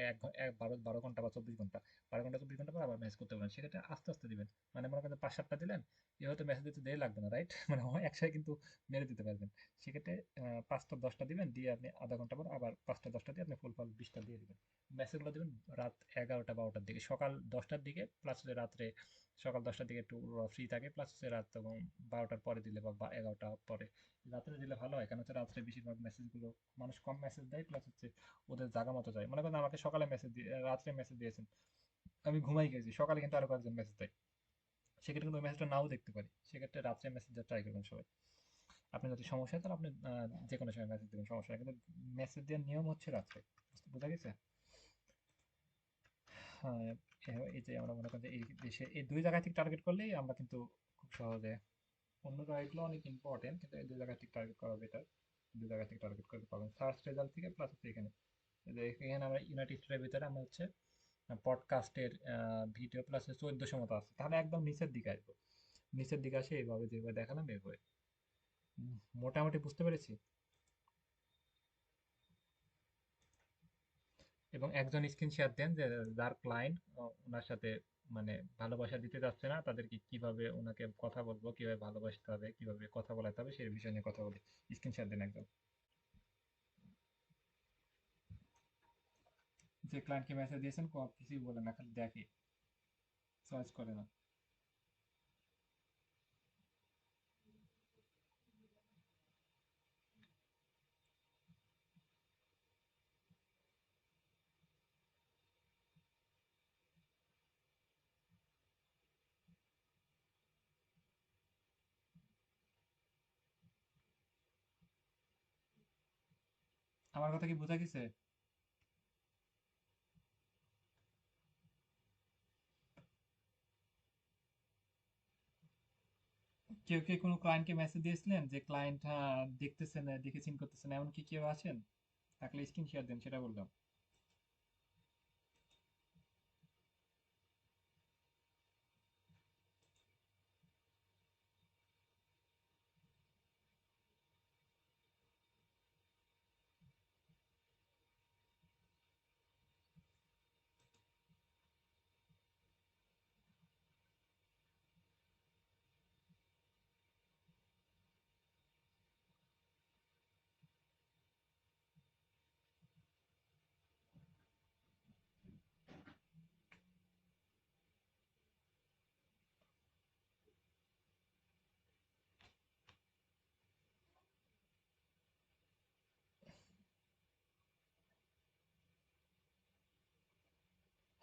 12 ঘন্টা বা 24 ঘন্টা, 12 ঘন্টা 24 ঘন্টা পর আবার মেসেজ করতে পারেন। সেক্ষেত্রে আস্তে আস্তে দিবেন। মানে মনে করেন 5-7টা দিলেন, এ হয়তো মেসেজ দিতে দেরি লাগবে না, রাইট? মানে একসাথে কিন্তু মেরে দিতে পারবেন। সেক্ষেত্রে 5টা 10টা দিবেন, দিয়ে আপনি আধা ঘন্টা পর আবার 5টা 10টা দিয়ে আপনি ফুল ফল 20টা দিয়ে দিবেন। মেসেজগুলো দিবেন রাত 11টা 12টার দিকে, সকাল 10টার দিকে, প্লাস হচ্ছে রাত্রে সকাল 10টার দিকে একটু ফ্রি থাকে, প্লাস হচ্ছে রাত এবং 12টার পরে দিলে বা 11টা পরে। রাত্রে দিলে ভালো হয়, কারণ হচ্ছে রাত্রে বেশিরভাগ মেসেজগুলো মানুষ কম মেসেজ দেয়, প্লাস হচ্ছে ওদের জায়গা মতো যায়। মনে করেন আমাকে সকালে মেসেজ দিয়ে রাত্রে মেসেজ দিয়েছেন, আমি ঘুমাই গেছি, সকালে কিন্তু আরো কয়েকজন মেসেজ দেয়, সেক্ষেত্রে কিন্তু ওই মেসেজটা নাও দেখতে পারি। সেক্ষেত্রে রাত্রে মেসেজ দেওয়ার ট্রাই করবেন সবাই। আপনার যদি সমস্যা হয় তাহলে আপনি যে কোনো সময় মেসেজ দেবেন, সমস্যা নেই, কিন্তু মেসেজ দেওয়ার নিয়ম হচ্ছে রাত্রে। বোঝা গেছে? হ্যাঁ, এই যে আমরা মনে করেন যে এই দেশে এই 2 জায়গা থেকে টার্গেট করলেই আমরা কিন্তু খুব সহজে, অন্য জায়গাগুলো অনেক ইম্পর্টেন্ট, কিন্তু এই 2 জায়গা থেকে টার্গেট করা বেটার। 2 জায়গা থেকে টার্গেট করতে পারবেন সার্চ রেজাল্ট থেকে, প্লাস হচ্ছে এখানে। এই যে এখানে আমরা ইউনাইটেড স্টেটের ভিতরে আমরা হচ্ছে পডকাস্টের ভিডিও প্লাস 1400 মতো আছে, তাহলে একদম নিচের দিকে আসবো। নিচের দিকে আসে এইভাবে যেভাবে দেখালাম এইভাবে। মোটামুটি বুঝতে পেরেছি। এবং একজন স্ক্রিন শেয়ার দেন যে যার ক্লায়েন্ট ওনার সাথে মানে ভালোবাসা দিতে যাচ্ছে না, তাদেরকে কিভাবে ওনাকে কথা বলবো, কিভাবে ভালোবাসতে হবে, কিভাবে কথা বলাতে হবে, সেই বিষয় নিয়ে কথা বলি। স্ক্রিন শেয়ার দেন একজন। যে ক্লায়েন্টকে মেসেজ দিয়েছেন কিছুই বলে না, খালি দেখে, সার্চ করে না। আমার কথা কি বোঝা গেছে? কেউ কি কোনো ক্লায়েন্টকে মেসেজ দিয়েছিলেন যে ক্লায়েন্ট দেখতেছেন না, দেখে চিন করতেছেন, এমন কি কেউ আছেন? থাকলে স্ক্রিন শেয়ার দেন, সেটা বললাম।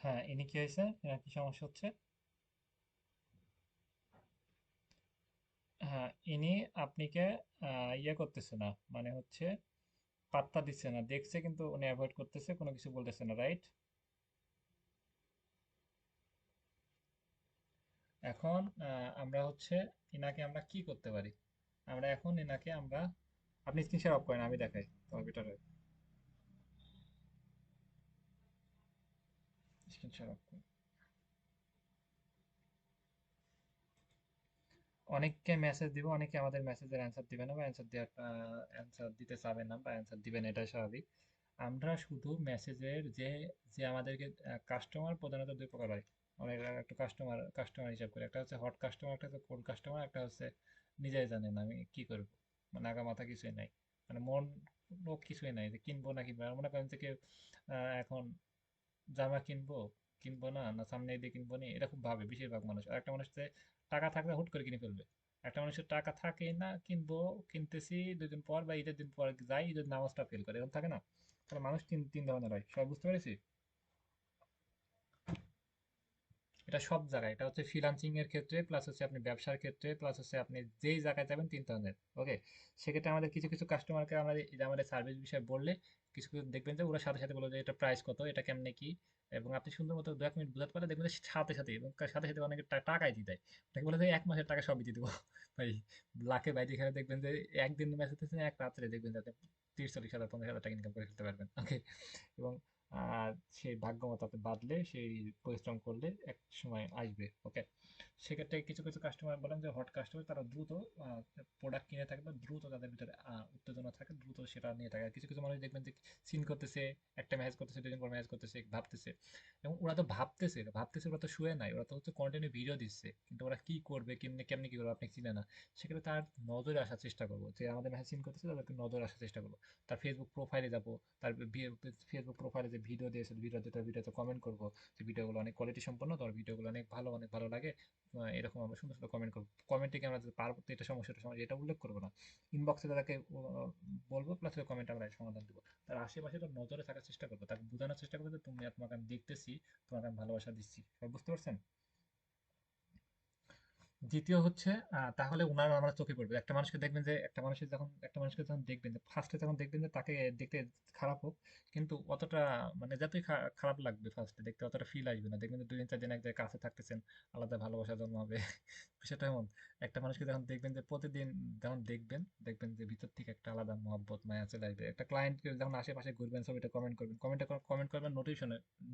হ্যাঁ, ইনি কি হয়েছে? এনার কি সমস্যা হচ্ছে? হ্যাঁ, ইনি আপনিকে ইয়ে করতেছে না, মানে হচ্ছে পাত্তা দিচ্ছে না, দেখছে কিন্তু উনি অ্যাভয়েড করতেছে, কোনো কিছু বলতেছে না, রাইট? এখন আমরা হচ্ছে ইনাকে আমরা কি করতে পারি? আমরা এখন ইনাকে আমরা, আপনি স্ক্রিন শেয়ার অফ করেন, আমি দেখাই তোমার বেটার হয়। স্ক্রিন শেয়ার অফ করেন। অনেককে মেসেজ দিব, অনেকে আমাদের মেসেজের অ্যান্সার দিবে না, বা অ্যান্সার দেওয়ার অ্যান্সার দিতে চাবে না, বা অ্যান্সার দিবে না, এটা স্বাভাবিক। আমরা শুধু মেসেজের যে যে আমাদেরকে কাস্টমার প্রধানত 2 প্রকার হয়। আমরা এটা একটা কাস্টমার কাস্টমার হিসাব করি, একটা হচ্ছে হট কাস্টমার, একটা হচ্ছে কোল্ড কাস্টমার, একটা হচ্ছে নিজেই জানেন আমি কি করব, মানে আগা মাথা কিছুই নাই, মানে মন লোক কিছুই নাই যে কিনবো না কিনবো না। মনে করেন যে কেউ এখন জামা কিনবো কিনবো না, না সামনে দিয়ে কিনবো নি, এটা খুব ভাবে বেশিরভাগ মানুষ। আর একটা মানুষ যে টাকা থাকলে হুট করে কিনে ফেলবে। একটা মানুষের টাকা থাকেই না, কিনবো, কিনতেছি 2 দিন পর বা ঈদের দিন পর যাই, ঈদের নামাজটা ফেল করে, এরকম থাকে না? তাহলে মানুষ তিন তিন ধরনের হয়, সবাই বুঝতে পেরেছি? এটা সব জায়গায়, এটা হচ্ছে ফ্রিল্যান্সিং এর ক্ষেত্রে, প্লাস হচ্ছে আপনি ব্যবসার ক্ষেত্রে, প্লাস হচ্ছে আপনি যেই জায়গায় যাবেন তিন ধরনের। ওকে, সেক্ষেত্রে আমাদের কিছু কিছু কাস্টমারকে আমরা এই যে আমাদের সার্ভিস বিষয়ে বললে কিছু কিছু দেখবেন যে ওরা সাথে সাথে বলে যে এটা প্রাইস কত, এটা কেমনে কি, এবং আপনি সুন্দর মতো 2 এক মিনিট বোঝাতে পারলে দেখবেন যে সাথে সাথে, এবং সাথে সাথে অনেকে টাকাই দিয়ে দেয়। তাকে বলে যে 1 মাসের টাকা সবই দিয়ে দেবো। ভাই, লাখে বাইরে এখানে দেখবেন যে একদিন ম্যাচ হতেছে, এক রাত্রে দেখবেন যাতে 30-40 হাজার 50 হাজার টাকা ইনকাম করে ফেলতে পারবেন। ওকে, এবং আর সেই ভাগ্য মতো আপনি বাঁধলে, সেই পরিশ্রম করলে এক সময় আসবে। ওকে, সেক্ষেত্রে কিছু কিছু কাস্টমার বলেন যে হট কাস্টমার, তারা দ্রুত প্রোডাক্ট কিনে থাকে বা দ্রুত তাদের ভিতরে উত্তেজনা থাকে, দ্রুত সেটা নিয়ে থাকে। আর কিছু কিছু মানুষ দেখবেন যে সিন করতেছে, একটা ম্যাচ করতেছে, 2 দিন পর ম্যাচ করতেছে, ভাবতেছে, এবং ওরা তো ভাবতেছে ভাবতেছে, ওরা তো শুয়ে নাই, ওরা তো হচ্ছে কন্টিনিউ ভিডিও দিচ্ছে, কিন্তু ওরা কি করবে, কেমনে কেমনে কি করবে আপনি চিনে না। সেক্ষেত্রে তার নজরে আসার চেষ্টা করবো, যে আমাদের ম্যাচ সিন করতেছে তাদেরকে নজরে আসার চেষ্টা করবো। তার ফেসবুক প্রোফাইলে যাবো, তার ফেসবুক প্রোফাইলে যে ভিডিও দিয়েছে, ভিডিওতে কমেন্ট করবো যে ভিডিওগুলো অনেক কোয়ালিটি সম্পন্ন, তোমার ভিডিওগুলো অনেক ভালো, অনেক ভালো লাগে। এরকম আমরা সুন্দর সুন্দর কমেন্ট করবো। কমেন্টে কি আমরা যদি পারবো তো এটা সমস্যাটা সমস্যা এটা উল্লেখ করবো না, ইনবক্সে তাদেরকে বলবো, প্লাস কমেন্ট আমরা সমাধান দেবো। তার আশেপাশে তো নজরে থাকার চেষ্টা করবো, তাকে বোঝানোর চেষ্টা করবো যে তুমি, তোমাকে আমি দেখতেছি, তোমাকে আমি ভালোবাসা দিচ্ছি। সবাই বুঝতে পারছেন? দ্বিতীয় হচ্ছে তাহলে উনার আমরা চোখে পড়বে। একটা মানুষকে দেখবেন যে, একটা মানুষকে যখন দেখবেন যে ফার্স্টে যখন দেখবেন যে তাকে দেখতে খারাপ হোক, কিন্তু অতটা মানে যতই খারাপ লাগবে ফার্স্টে দেখতে, অতটা ফিল আসবে না। দেখবেন যে 2 দিন 4 দিন এক জায়গায় কাছে থাকতেছেন, আলাদা ভালোবাসা জন্মাবে। বিষয়টা এমন, একটা মানুষকে যখন দেখবেন যে প্রতিদিন যখন দেখবেন, দেখবেন যে ভিতর থেকে একটা আলাদা মহব্বত মায়া চলে আসবে। একটা ক্লায়েন্টকে যখন আশেপাশে ঘুরবেন, ছবিটা কমেন্ট করবেন, কমেন্ট করবেন,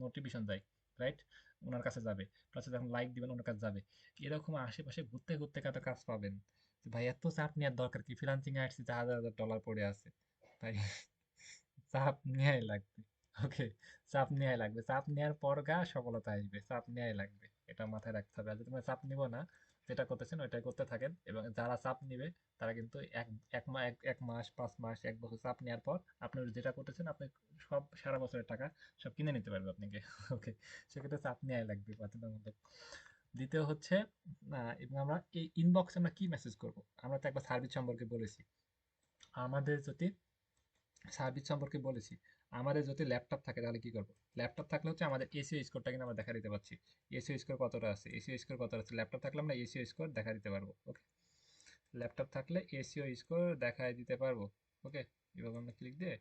নোটিফিকেশন যায়, রাইট? ওনার কাছে যাবে, প্লাস যখন লাইক দিবেন ওনার কাছে যাবে। এরকম আশেপাশে ঘুরতে ঘুরতে কত কাজ পাবেন যে ভাই এত চাপ নেওয়ার দরকার কি, ফ্রিল্যান্সিং এ আসছি যে $1000 পড়ে আছে ভাই, চাপ নেওয়াই লাগবে। ওকে, চাপ নেওয়াই লাগবে, চাপ নেওয়ার পর সফলতা আসবে, চাপ নেওয়াই লাগবে, এটা মাথায় রাখতে হবে। আর যদি তোমরা চাপ নিব না, যেটা করতেছেন ওইটাই করতে থাকেন, এবং যারা চাপ নিবে তারা কিন্তু এক মাস 5 মাস 1 বছর চাপ নেওয়ার পর আপনি যেটা করতেছেন, আপনি সব সারা বছরের টাকা সব কিনে নিতে পারবে আপনাকে। ওকে, সেক্ষেত্রে চাপ নেওয়াই লাগবে বাধ্যতামূলক। দ্বিতীয় হচ্ছে এবং আমরা এই ইনবক্সে আমরা কি মেসেজ করব? আমরা তো একবার সার্ভিস সম্পর্কে বলেছি, আমাদের যদি সার্ভিস সম্পর্কে বলেছি, আমাদের যদি ল্যাপটপ থাকে তাহলে কি করব? ল্যাপটপ থাকলে হচ্ছে আমাদের এসিও স্কোরটা কিন্তু আমরা দেখা দিতে পারছি, এসিও স্কোর কতটা আছে, এসিও স্কোর কতটা আছে, ল্যাপটপ থাকলে আমরা এসিও স্কোর দেখা দিতে পারবো। ওকে, ল্যাপটপ থাকলে এসিও স্কোর দেখাই দিতে পারবো। ওকে, এভাবে আমরা ক্লিক দিয়ে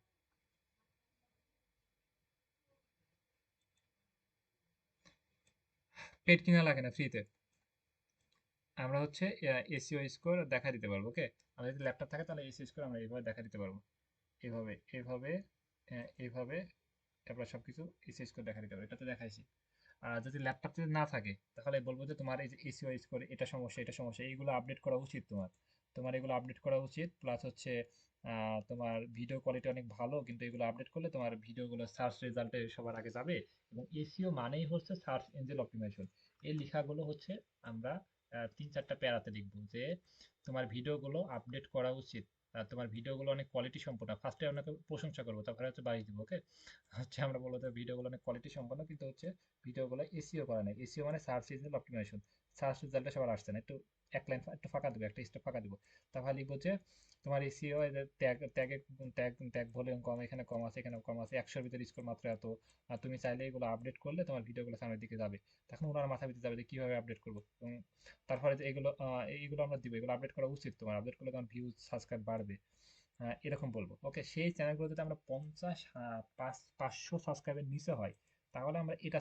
পেড কিনা লাগে না, ফ্রিতে আমরা হচ্ছে এসিও স্কোর দেখা দিতে পারবো। ওকে, আমাদের যদি ল্যাপটপ থাকে তাহলে এসিও স্কোর আমরা এইভাবে দেখা দিতে পারবো, এভাবে এভাবে এইভাবে তারপর সবকিছু এসএস করে দেখা দিতে পারবে, এটা তো দেখাইছি। আর যদি ল্যাপটপ যদি না থাকে তাহলে বলবো যে তোমার এই যে এসিও স্কোর, এটা সমস্যা, এটা সমস্যা, এইগুলো আপডেট করা উচিত তোমার, তোমার এগুলো আপডেট করা উচিত। প্লাস হচ্ছে তোমার ভিডিও কোয়ালিটি অনেক ভালো, কিন্তু এগুলো আপডেট করলে তোমার ভিডিওগুলো সার্চ রেজাল্টে সবার আগে যাবে। এবং এসইও মানেই হচ্ছে সার্চ ইঞ্জিন অপটিমাইজেশন। এই লেখাগুলো হচ্ছে আমরা 3-4টা প্যারাতে লিখবো যে তোমার ভিডিওগুলো আপডেট করা উচিত, তোমার ভিডিওগুলো অনেক কোয়ালিটি সম্পন্ন। ফার্স্টে আপনাকে প্রশংসা করবো, তারপরে হচ্ছে বাড়িয়ে দিব। ওকে, হচ্ছে আমরা বলবো যে ভিডিওগুলো অনেক কোয়ালিটি সম্পন্ন, কিন্তু হচ্ছে ভিডিওগুলো এসইও করা নাই। এসইও মানে সার্চ ইঞ্জিন অপটিমাইজেশন, সার্চ রেজাল্টে সবার আসছে না। একটু এক লাইন একটু ফাঁকা দেবো, একটা স্টেপ ফাঁকা দিব। তাহলে লিখবো যে তোমার এসইও ট্যাগ ট্যাগে ট্যাগ ট্যাগ ভলিউম কম, এখানে কম আছে, এখানে কম আছে, 100-এর ভিতরে স্কোর মাত্র এত। আর তুমি চাইলে এগুলো আপডেট করলে তোমার ভিডিওগুলো সামনের দিকে যাবে। তখন ওনার মাথা ভিতরে যাবে যে কিভাবে আপডেট করবো। এবং তারপরে যে এগুলো এইগুলো আমরা দিব, এগুলো আপডেট করা উচিত, তোমার আপডেট করলে তোমার ভিউজ সাবস্ক্রাইব বাড়বে। এরকম বলবো। ওকে, সেই চ্যানেলগুলো যদি আমরা 500 সাবস্ক্রাইবের নিচে হয়, তাহলে আমরা এটা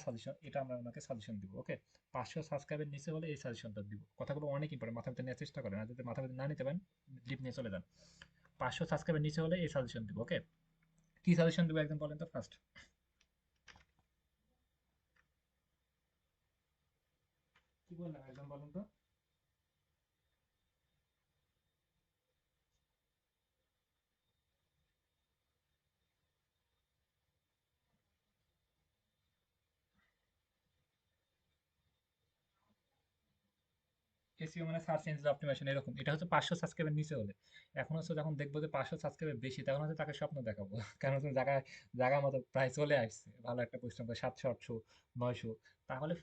আমরা ওনাকে সাজেশন দিব। ওকে, 500 সাবস্ক্রাইবের নিচে হলে এই সাজেশনটা দিব। কথাগুলো অনেক ইম্পর্টেন্ট, মাথা ভিতরে নেওয়ার চেষ্টা করেন, আর যদি মাথা ভিতরে না নিতে পারেন লিপ নিয়ে চলে যান। 500 সাবস্ক্রাইবের নিচে হলে এই সাজেশন দিব। ওকে, কি সাজেশন দিব একদম বলেন তো ফার্স্ট, কি বললাম একদম বলেন তো? এসইও মানে সার্চ ইঞ্জিন অপটিমাইজেশন, এরকম। এটা হচ্ছে 500 সাবস্ক্রাইবের নিচে হলে। এখন হচ্ছে যখন দেখবো যে 500 সাবস্ক্রাইবার বেশি, তখন হচ্ছে তাকে স্বপ্ন দেখাবো। কারণ হচ্ছে জায়গা মতো প্রায় চলে আসছে, ভালো একটা পরিশ্রম করে 700 800 900। তাহলে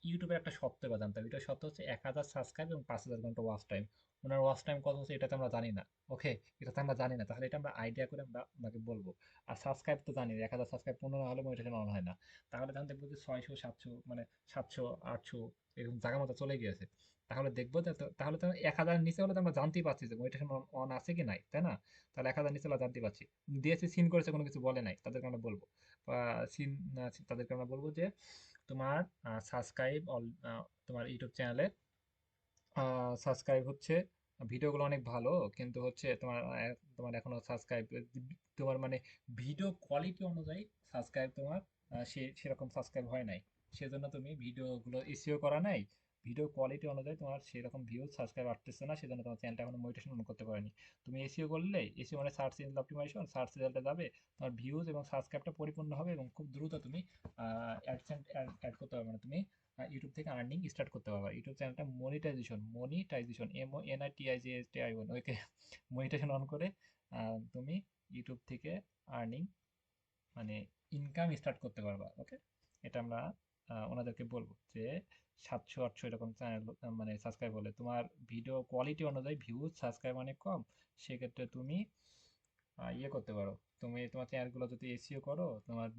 ইউটিউবে একটা সত্য বা জানতে হবে, এটা সত্য হচ্ছে 1000 সাবস্ক্রাইব এবং 5000 ঘন্টা ওয়াচ টাইম। ওনার ওয়াচ টাইম কত হচ্ছে এটা তো আমরা জানি না। ওকে, এটা তো আমরা জানি না, তাহলে এটা আমরা আইডিয়া করে আমরা আপনাকে বলবো। আর সাবস্ক্রাইব তো জানি 1,000 সাবস্ক্রাইব পূর্ণ না হলে মনিটাইজেশন অন হয় না। তাহলে তখন দেখবো যে 600 700 মানে 700 800 এরকম জায়গা মতো চলে গিয়েছে। তাহলে দেখবো যে তাহলে তো 1,000 নিচে হলে তো আমরা জানতেই পারছি যে মনিটাইজেশন অন আছে কি নাই, তাই না? তাহলে 1,000 নিচে হলে জানতে পারছি। দিয়েছে সিন করেছে কোনো কিছু বলে নাই, তাদেরকে আমরা বলবো বা সিন, তাদেরকে আমরা বলবো যে তোমার সাবস্ক্রাইব তোমার ইউটিউব চ্যানেলে সাবস্ক্রাইব হচ্ছে, ভিডিওগুলো অনেক ভালো, কিন্তু হচ্ছে তোমার তোমার এখনো সাবস্ক্রাইব, তোমার মানে ভিডিও কোয়ালিটি অনুযায়ী সাবস্ক্রাইব তোমার সেরকম সাবস্ক্রাইব হয় নাই, সেজন্য তুমি ভিডিওগুলো এসইও করা নাই, ভিডিও কোয়ালিটি অনুযায়ী তোমার সেরকম ভিউজ সাবস্ক্রাইব আসতেছে না, সেজন্য তোমার চ্যানেলটা এখনো মনিটাইজেশন অন করতে পারেনি। তুমি এসইও করলে, এসইও মানে সার্চ ইঞ্জিন অপটিমাইজেশন, সার্চ রেজাল্টে যাবে, তোমার ভিউজ এবং সাবস্ক্রাইবটা পরিপূর্ণ হবে এবং খুব দ্রুত তুমি অ্যাডসেন্ট অ্যাড করতে পারবে, মানে তুমি ইউটিউব থেকে আর্নিং স্টার্ট করতে পারবা। ইউটিউব চ্যানেলটা মনিটাইজেশন MONETIZATION, ওইকে মনিটাইজেশন অন করে তুমি ইউটিউব থেকে আর্নিং মানে ইনকাম স্টার্ট করতে পারবা। ওকে, এটা আমরা ওনাদেরকে বলবো যে 700 800 এরকম চ্যানেল মানে সাবস্ক্রাইব হলে তোমার ভিডিও কোয়ালিটি অনুযায়ী ভিউজ সাবস্ক্রাইব অনেক কম, সেক্ষেত্রে তুমি ইয়ে করতে পারো। তুমি তোমার চ্যানেলগুলো যদি এসইও করো, তোমার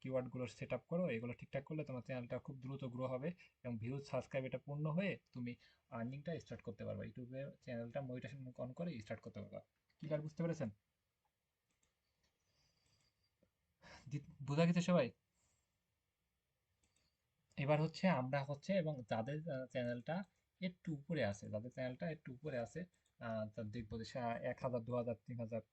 কিওয়ার্ড গুলো সেট আপ করো, এগুলো ঠিকঠাক করলে তোমার চ্যানেলটা খুব দ্রুত গ্রো হবে এবং ভিউজ সাবস্ক্রাইব এটা পূর্ণ হয়ে তুমি আর্নিংটা স্টার্ট করতে পারবে, ইউটিউবে চ্যানেলটা মনিটাইজেশন অন করে স্টার্ট করতে পারবে। ক্লিয়ার, বুঝতে পেরেছেন? বোঝা গেছে সবাই? এবার হচ্ছে আমরা হচ্ছে, এবং যাদের চ্যানেলটা একটু উপরে আছে, যাদের চ্যানেলটা একটু উপরে আছে, তার দেখবো যে 1,000 2,000 3,000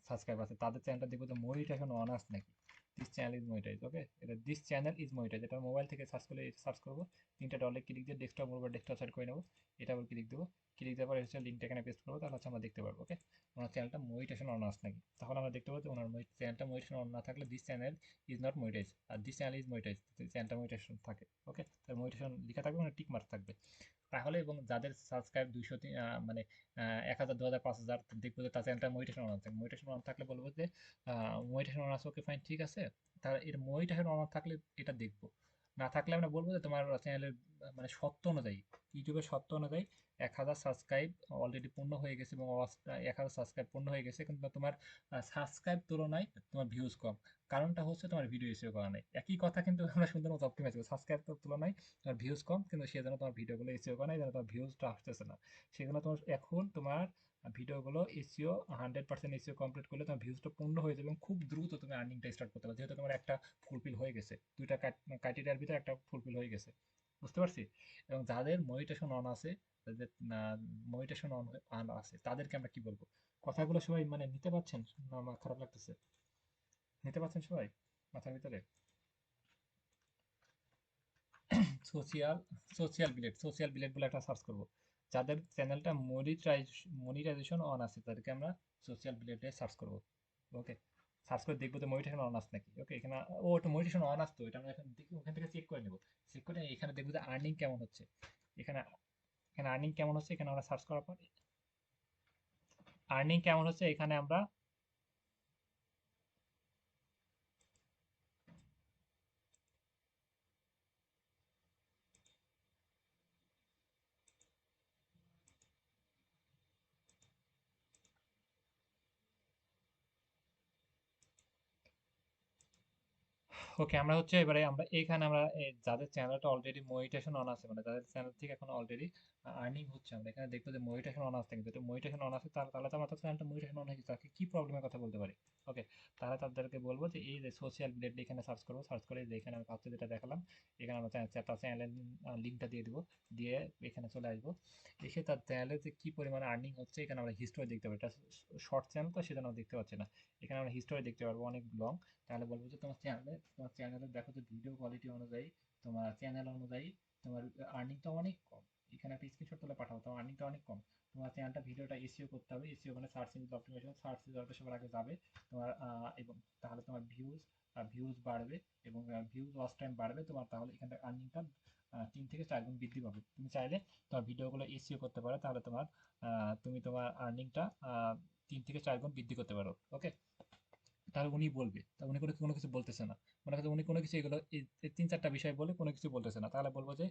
সাবস্ক্রাইব আছে, তাদের চ্যানেলটা দেখবো যে মনিটাইজেশন অন আছে নাকি। This channel is monetise. Okay, এটা দিস চ্যানেল ইজ মনিটাইজ, এটা মোবাইল থেকে সার্চ করলে, সার্চ করবো, তিনটা ডলে ক্লিক দিয়ে ডেস্কটপ মোবাইল ডেস্কটপ সাইড করে নেবো, এটা আবার ক্লিক দেবো, ক্লিক দেওয়ার পরে হচ্ছে লিঙ্কটা এখানে পেস্ট করবো, তাহলে হচ্ছে আমরা দেখতে পারবো। ওকে, ওনার চ্যানেলটা মনিটাইজেশন অন আছে নাকি, তাহলে আমরা দেখতে পাবো যে ওনার চ্যানেলটা মনিটাইজেশন অন না থাকলে this channel is not monetise, আর দিস চ্যানেল ইজ মনিটাইজ, চ্যানেলটা মনিটাইজেশন থাকে। ওকে, তার মনিটেশন লেখা থাকবে, মানে টিক মার্ক থাকবে। তাহলে এবং যাদের সাবস্ক্রাইব 200 মানে 1,000 2,000 5,000, দেখবো যে তার চ্যানেলটা মনিটেশন অন আছে, মনিটেশন অন থাকলে বলবো যে মনিটেশন অন আছে, ওকে ফাইন, ঠিক আছে। তার এর মনিটেশন অন থাকলে এটা দেখবো, না থাকলে আমরা বলবো যে তোমার চ্যানেলের মানে সত্য অনুযায়ী, ইউটিউবের সত্য অনুযায়ী 1,000 সাবস্ক্রাইব অলরেডি পূর্ণ হয়ে গেছে এবং 1,000 সাবস্ক্রাইব পূর্ণ হয়ে গেছে, কিন্তু তোমার সাবস্ক্রাইব তুলনায় তোমার ভিউজ কম। কারণটা হচ্ছে তোমার ভিডিও এসিও করা নাই। একই কথা কিন্তু আমরা সুন্দর মতো অপটিমাইজ করবো, সাবস্ক্রাইব তুলনায় তোমার ভিউজ কম, কিন্তু সেজন্য তোমার ভিডিওগুলো এসিও করা নাই, যেন তোমার ভিউজটা আসতেছে না। সেজন্য তোমার এখন তোমার ভিডিওগুলো এসিও 100% এসিও কমপ্লিট করলে তোমার ভিউজটা পূর্ণ হয়ে যাবে এবং খুব দ্রুত তুমি আর্নিংটা স্টার্ট করতে পারবে, যেহেতু তোমার একটা ফুলফিল হয়ে গেছে, দুইটা ক্রাইটেরিয়ার ভিতরে একটা ফুলফিল হয়ে গেছে। বুঝতে পারছি? এবং যাদের মনিটেশন অন আছে, যাদের মনিটেশন অন আছে, তাদেরকে আমরা কি বলবো? কথাগুলো সবাই মানে নিতে পারছেন না? আমার খারাপ লাগতেছে? নিতে পারছেন সবাই মাথার ভিতরে? সোশিয়াল সোশিয়াল বিলেট বলে একটা সার্চ করব, যাদের চ্যানেলটা মনিটাইজেশন অন আছে তাদেরকে আমরা সোশিয়াল বিলেটে সার্চ করব। ওকে, সার্চ করে দেখবো যে মনিটাইজেশন অন আছে নাকি। ওকে, এখানে ও ওটা মনিটাইজেশন অন আসতো, এটা আমরা এখন দেখি, ওখান থেকে চেক করে নেব, চেক করে এখানে দেখবো যে আর্নিং কেমন হচ্ছে। এখানে এখানে আর্নিং কেমন হচ্ছে, এখানে আমরা সার্চ করার পর আর্নিং কেমন হচ্ছে এখানে আমরা। ওকে, আমরা হচ্ছে এবারে আমরা এখানে আমরা যাদের চ্যানেলটা অলরেডি মনিটাইজেশন অন আছে, মানে যাদের চ্যানেল থেকে এখন অলরেডি আর্নিং হচ্ছে, আমরা এখানে দেখবো যে মনিটাইজেশন অন আছে, কিন্তু মনিটাইজেশন অন আছে, তাহলে তো আমরা তার চ্যানেলটা মনিটাইজেশন অন হয়েছে, তাকে কি প্রবলেমের কথা বলতে পারি। ওকে, তাহলে তাদেরকে বলবো যে এই যে সোশ্যাল ব্লেড এখানে সার্চ করবো, সার্চ করে যে এখানে আমি ফার্স্টে যেটা দেখালাম, এখানে আমরা তার চ্যানেলের লিঙ্কটা দিয়ে দিব, দিয়ে এখানে চলে আসবো, এসে তার চ্যানেলে যে কি পরিমাণে আর্নিং হচ্ছে এখানে আমরা হিস্টোরি দেখতে পাবো। এটা শর্ট চ্যানেল তো সেজন্য আমরা দেখতে পাচ্ছি না, এখানে আমরা হিস্টোরি দেখতে পারবো অনেক লং। তাহলে বলবো যে তোমার চ্যানেলে দেখো যে ভিডিও কোয়ালিটি অনুযায়ী, তোমার চ্যানেল অনুযায়ী তোমার আর্নিংটা অনেক কম। এখানে একটা স্ক্রিনশট তুলে পাঠাও, তোমার আর্নিংটা অনেক কম। তোমার চ্যানেলটা ভিডিওটা এসইও করতে হবে, এসইও মানে সার্চ ইঞ্জিন অপটিমাইজেশন, সার্চ রেজাল্টে সবার আগে যাবে তোমার, এবং তাহলে তোমার ভিউজ বাড়বে এবং ভিউজ ওয়াচ টাইম বাড়বে তোমার, তাহলে এখানটা আর্নিংটা 3 থেকে 4 গুণ বৃদ্ধি পাবে। তুমি চাইলে তোমার ভিডিওগুলো এসইও করতে পারো, তাহলে তুমি তোমার আর্নিংটা 3 থেকে 4 গুণ বৃদ্ধি করতে পারো। ওকে, তাহলে উনি বলবে, তা উনি কোনো কোনো কিছু বলতেছে না, মনে করেন উনি কোনো কিছু এগুলো এই ৩-৪টা বিষয় বলে কোনো কিছু বলতেছে না, তাহলে বলবো যে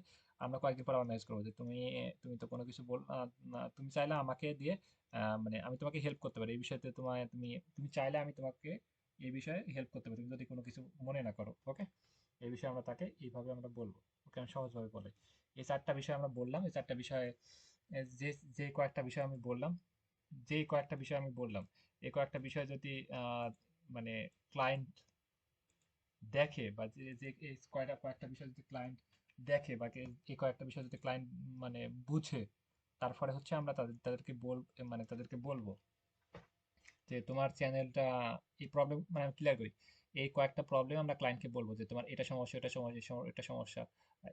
আমরা কয়েকদিন পর অর্গানাইজ করবো যে তুমি তুমি তো কোনো কিছু না, তুমি চাইলে আমাকে দিয়ে মানে আমি তোমাকে হেল্প করতে পারি এই বিষয়তে, তোমায় তুমি তুমি চাইলে আমি তোমাকে এই বিষয়ে হেল্প করতে পারি, তুমি যদি কোনো কিছু মনে না করো। ওকে, এই বিষয়ে আমরা তাকে এইভাবে আমরা বলবো। ওকে, আমি সহজভাবে বলে এই 4টা বিষয় আমরা বললাম, এই 4টা বিষয়ে যে যে কয়েকটা বিষয় আমি বললাম, যেই কয়েকটা বিষয় আমি বললাম, এই কয়েকটা বিষয় যদি মানে ক্লায়েন্ট দেখে, বা যে যে এই কয়েকটা কয়েকটা বিষয় যদি ক্লায়েন্ট দেখে, বা এই কয়েকটা বিষয় যদি ক্লায়েন্ট মানে বুঝে, তারপরে হচ্ছে আমরা মানে তাদেরকে বলবো যে তোমার চ্যানেলটা এই প্রবলেম মানে আমি ক্লিয়ার করি, এই কয়েকটা প্রবলেম আমরা ক্লায়েন্টকে বলবো যে তোমার এটা সমস্যা, এটা সমস্যা, এটা সমস্যা।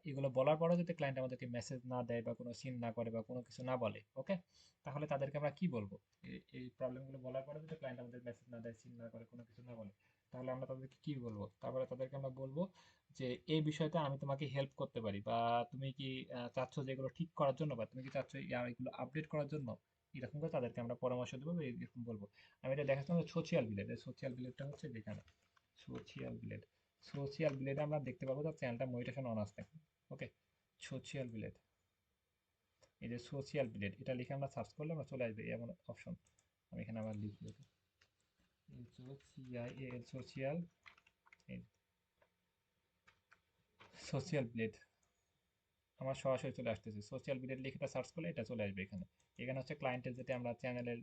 এগুলো বলার পরেও যদি ক্লায়েন্ট আমাদেরকে মেসেজ না দেয় বা কোনো সিন না করে বা কোনো কিছু না বলে, ওকে, তাহলে তাদেরকে আমরা কি বলবো? এই প্রবলেমগুলো বলার পরে যদি ক্লায়েন্ট আমাদের মেসেজ না দেয়, সিন না করে, কোনো কিছু না বলে, তাহলে আমরা তাদেরকে কি বলবো? তারপরে তাদেরকে আমরা বলবো যে এই বিষয়টা আমি তোমাকে হেল্প করতে পারি, বা তুমি কি চাচ্ছ যে এগুলো ঠিক করার জন্য, বা তুমি কি চাচ্ছ এগুলো আপডেট করার জন্য, এরকম করে তাদেরকে আমরা পরামর্শ দেবো বা এরকম বলবো। আমি এটা দেখাচ্ছিলাম সোশিয়াল বিলেড, সোশিয়াল বিলেডটা হচ্ছে যেখানে সোশিয়াল বিলেড, সোশিয়াল বিলেডে আমরা দেখতে পাবো তার চ্যানেলটা মনিটেশন অন আছে। ওকে, সোশিয়াল বিলেড, এই যে সোশিয়াল বিলেড এটা লিখে আমরা সার্চ করলে আমরা চলে আসবে এমন অপশন। আমি এখানে আবার লিখি সোশিয়াল, সোশিয়াল বিলেড আমার সরাসরি চলে আসতেছে। সোশিয়াল মিডিয়া লিখে এটা সার্চ করলে এটা চলে আসবে এখানে। এখানে হচ্ছে ক্লায়েন্টের যদি আমরা চ্যানেলের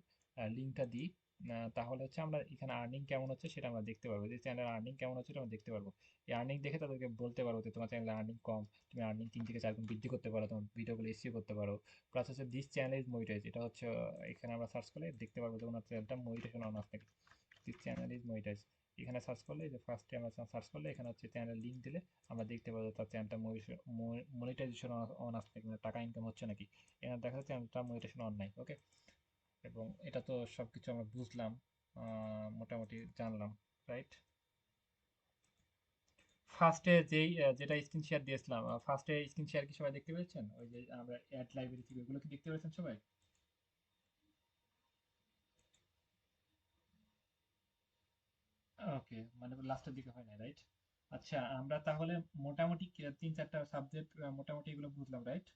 লিঙ্কটা দিই, তাহলে হচ্ছে আমরা এখানে আর্নিং কেমন হচ্ছে সেটা আমরা দেখতে পারবো, যে চ্যানেলের আর্নিং কেমন হচ্ছে এটা আমরা দেখতে পারবো। এই আর্নিং দেখে তাদেরকে বলতে পারবো যে তোমার চ্যানেলের আর্নিং কম, তুমি আর্নিং 3 থেকে 4 গুণ বৃদ্ধি করতে পারো, তোমার ভিডিওগুলো এসইও করতে পারো। প্লাস হচ্ছে দিস চ্যানেল ইজ মনিটাইজ, এটা হচ্ছে এখানে আমরা সার্চ করলে দেখতে পারবো যে ওনার চ্যানেলটা মনিটাইজেশন অন আছে নাকি। দিস চ্যানেল ইজ মনিটাইজ, এখানে সার্চ করলে, যে ফার্স্টে আমরা সার্চ করলে এখানে হচ্ছে চ্যানেল লিঙ্ক দিলে আমরা দেখতে পাবো তার চ্যানেলটা মনিটাইজেশন অন আছে নাকি, মানে টাকা ইনকাম হচ্ছে নাকি। এখানে দেখা যাচ্ছে চ্যানেলটা মনিটাইজেশন অন নাই। ওকে, এবং এটা তো সবকিছু আমরা বুঝলাম, মোটামুটি জানলাম, রাইট? ফার্স্টে যেটা স্ক্রিন শেয়ার দিয়েছিলাম, ফার্স্টে স্ক্রিন শেয়ার কি সবাই দেখতে পেয়েছেন? ওই যে আমরা অ্যাড লাইব্রেরি থেকে ওগুলো কি দেখতে পেয়েছেন সবাই? ওকে, মানে লাস্টের দিকে হয় না, রাইট? আচ্ছা, আমরা তাহলে মোটামুটি 3-4টা সাবজেক্ট মোটামুটি এগুলো বুঝলাম, রাইট?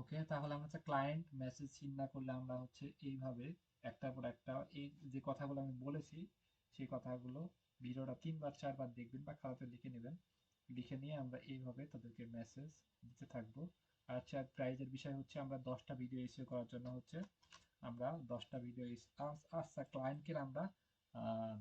ওকে, তাহলে আমরা হচ্ছে ক্লায়েন্ট মেসেজ সিন না করলে আমরা হচ্ছে এইভাবে একটার পর একটা এই যে কথাগুলো আমি বলেছি, সেই কথাগুলো ভিডিওটা 3-4 বার দেখবেন বা খাতাতে লিখে নেবেন। লিখে নিয়ে আমরা এইভাবে তাদেরকে মেসেজ দিতে থাকবো। আচ্ছা, প্রাইজের বিষয় হচ্ছে আমরা 10টা ভিডিও এসিও করার জন্য হচ্ছে আমরা 10টা ভিডিও আচ্ছা, ক্লায়েন্টকে আমরা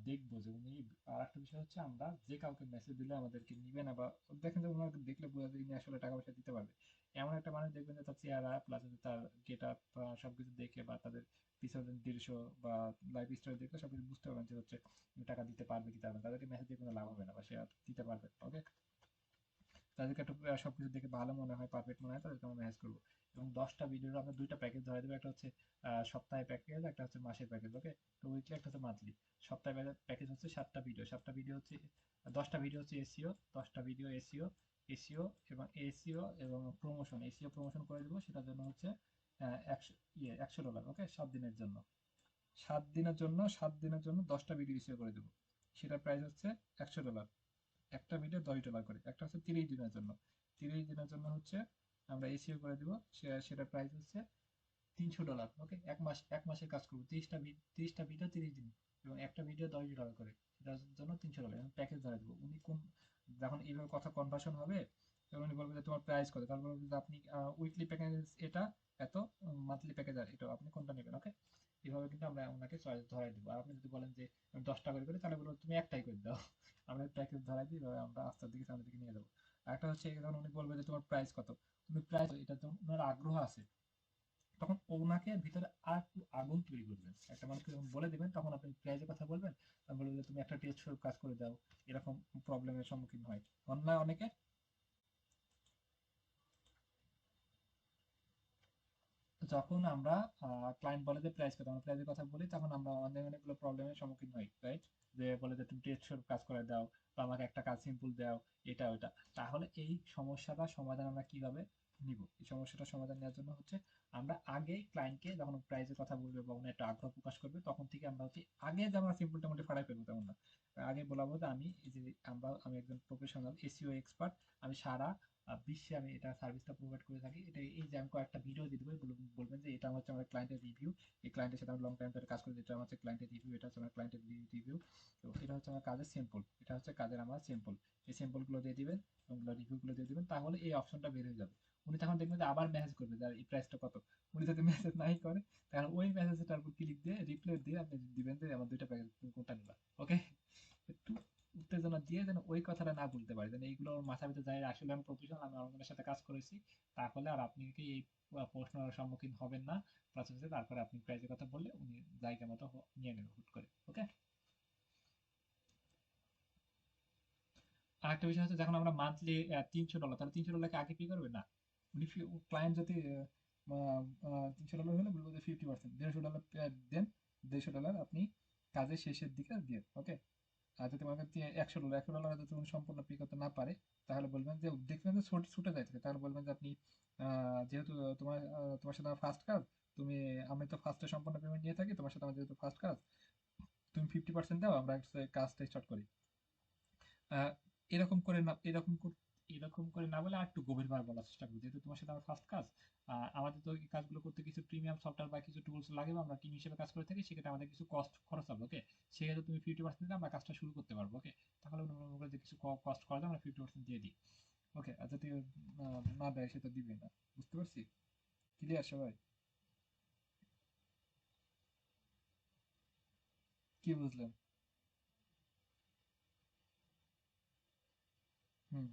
দেখবো যে উনি, আর একটা বিষয় হচ্ছে আমরা যে কাউকে মেসেজ দিলে আমাদেরকে নিবে না, বা দেখেন যে ওনাকে দেখলে বোঝা যায় ইনি আসলে টাকা পয়সা দিতে পারবে। এমন একটা মানুষ দেখবেন যে তার চেহারা প্লাস তার গেট আপ সবকিছু দেখে, বা তাদের পিছনের দৃশ্য বা লাইফ স্টাইল দেখলে সবকিছু বুঝতে পারবেন যে হচ্ছে উনি টাকা দিতে পারবে কি পারবে না। তাদেরকে মেসেজ দিয়ে কোনো লাভ হবে না, বা সে আর দিতে পারবে। ওকে, তাদেরকে একটু সবকিছু দেখে ভালো মনে হয়, পারফেক্ট মনে হয়, তাদেরকে আমরা ম্যানেজ করবো। এবং 10টা ভিডিওর আমরা 2টা প্যাকেজ ধরে দেবো, একটা হচ্ছে সপ্তাহে প্যাকেজ, একটা হচ্ছে মাসের প্যাকেজ। ওকে, তো উইকলি, একটা হচ্ছে মান্থলি। সপ্তাহে প্যাকেজ হচ্ছে 7টা ভিডিও, 7টা ভিডিও হচ্ছে 10টা ভিডিও হচ্ছে এসিও, 10টা ভিডিও এসিও, এসিও এবং প্রমোশন, এসিও প্রমোশন করে দেবো, সেটার জন্য হচ্ছে 100 $। ওকে, 7 দিনের জন্য, 7 দিনের জন্য 10টা ভিডিও এসিও করে দেবো, সেটার প্রাইস হচ্ছে $100। একটা ভিডিও $10 করে। একটা হচ্ছে 30 দিনের জন্য, 30 দিনের জন্য হচ্ছে আমরা এসিও করে দিব, সেটা প্রাইস হচ্ছে $300। ওকে, এক মাসের কাজ করবো, 30টা ভিডিও 30 দিন, এবং একটা ভিডিও $10 করে, সেটার জন্য $300 প্যাকেজ ধরে দেবো। উনি কোন, যখন এইভাবে কথা কনভার্সন হবে, তখন উনি বলবে যে তোমার প্রাইস কত, তারপর বলবে যে আপনি উইকলি প্যাকেজ এটা এত, মান্থলি প্যাকেজ আর এটা, আপনি কোনটা নেবেন। ওকে, এইভাবে কিন্তু আমরা ওনাকে চয়েস ধরাই দিব। আর আপনি যদি বলেন যে আমি 10টা করে করি, তাহলে বলবো তুমি একটাই করে দাও। আমরা প্যাকেজ ধরাই দিই, এভাবে আমরা আস্তে দিকে সামনের দিকে নিয়ে যাবো। আর একটা হচ্ছে যখন উনি বলবে যে তোমার প্রাইস কত, তুমি প্রাইস, এটা তো ওনার আগ্রহ আছে, তখন ওনাকে ভিতরে আর একটু আগুন তৈরি করবেন। একটা মানুষকে যখন বলে দিবেন, তখন আপনি প্রাইজের কথা বলবেন, তখন বলবেন যে তুমি একটা টেস্ট স্বরূপ কাজ করে দাও, এরকম প্রবলেমের সম্মুখীন হয় অনলাইন অনেকে। যখন আমরা ক্লায়েন্ট বলে যে প্রাইস কত, আমরা প্রাইসের কথা বলি, তখন আমরা অনলাইনে অনেকগুলো প্রবলেমের সম্মুখীন হই, রাইট? যে বলে যে তুমি টেস্ট স্বরূপ কাজ করে দাও, বা আমাকে একটা কাজ সিম্পল দাও, এটা ওটা। তাহলে এই সমস্যাটা সমাধান আমরা কিভাবে নিব? এই সমস্যাটা সমাধান নেওয়ার জন্য হচ্ছে আমরা আগে ক্লায়েন্টকে যখন প্রাইসের কথা বলবে বা উনি একটা আগ্রহ প্রকাশ করবে, তখন থেকে আমরা হচ্ছে আগে যেমন সিম্পলটা মোটে ফাড়াই ফেলবো তেমন না। আগে বলাবো যে আমি একজন প্রফেশনাল এসইও এক্সপার্ট, আমি সারা বিশ্বে আমি এটা সার্ভিসটা প্রোভাইড করে থাকি। এটা এই যে আমি কয়েকটা ভিডিও দিয়ে দেবো, বলবেন যে এটা হচ্ছে আমার ক্লায়েন্টের রিভিউ, এই ক্লায়েন্টের সাথে আমি লং টাইম ধরে কাজ করি, এটা আমার হচ্ছে ক্লায়েন্টের রিভিউ, এটা হচ্ছে আমার ক্লায়েন্টের রিভিউ। তো এটা হচ্ছে আমার কাজের স্যাম্পল, এটা হচ্ছে কাজের আমার স্যাম্পল। এই স্যাম্পলগুলো দিয়ে দিবেন এবং রিভিউগুলো দিয়ে দিবেন, তাহলে এই অপশনটা বের হয়ে যাবে। উনি তখন দেখবেন যে আবার মেসেজ করবে যে এই প্রাইসটা কত। উনি যদি মেসেজ নাই করে, তাহলে ওই মেসেজটার উপর ক্লিক দিয়ে রিপ্লাই দিয়ে আপনি দিবেন যে আমার দুইটা প্যাকেজ তুমি কোনটা নিবা। ওকে, একটু উত্তেজনা দিয়ে যেন ওই কথাটা না বলতে পারে, যেন এইগুলো ওর মাথার ভিতরে যায় আসলে আমি প্রফেশনাল, আমি অর্গানের সাথে কাজ করেছি, তাহলে আর আপনি কি এই প্রশ্নের সম্মুখীন হবেন না প্রসেসে। তারপরে আপনি প্রাইজের কথা বললে উনি জায়গা মতো নিয়ে নেবে হুট করে। ওকে, আর একটা বিষয় হচ্ছে যখন আমরা মান্থলি $300, তাহলে $300 আগে পে করবে না। উনি ক্লায়েন্ট যদি $300 হলে বলবো যে 50%, $150 দেন, $150 আপনি কাজের শেষের দিকে দিয়ে। ওকে, আর যদি মনে করেন $100 যদি উনি সম্পূর্ণ পে করতে না পারে, তাহলে বলবেন যে দেখবেন যে ছুটে যাইতেছে, তাহলে বলবেন যে আপনি যেহেতু তোমার সাথে আমার ফার্স্ট কাজ, তুমি আমি তো ফার্স্টে সম্পূর্ণ পেমেন্ট নিয়ে থাকি, তোমার সাথে আমার যেহেতু ফার্স্ট কাজ, তুমি 50% দাও, আমরা কাজটা স্টার্ট করি। আহ, এরকম করে না, এরকম করে না বলে আর একটু গভীরভাবে বলার চেষ্টা করি, যেহেতু তোমার সাথে আমার ফার্স্ট কাজ, আমাদের তো এই কাজগুলো করতে কিছু প্রিমিয়াম সফটওয়্যার বা কিছু টুলস লাগে, বা আমরা টিম হিসেবে কাজ করে থাকি, সেক্ষেত্রে আমাদের কিছু কস্ট খরচ হবে। ওকে, সেক্ষেত্রে তুমি 50% দিলে আমরা কাজটা শুরু করতে পারবো। ওকে, তাহলে ওগুলো যে কিছু কস্ট খরচ আমরা 50% দিয়ে দিই। ওকে, আর যদি না দেয় সেটা দিবে না। বুঝতে পারছি? ক্লিয়ার সবাই? কি বুঝলেন? হুম।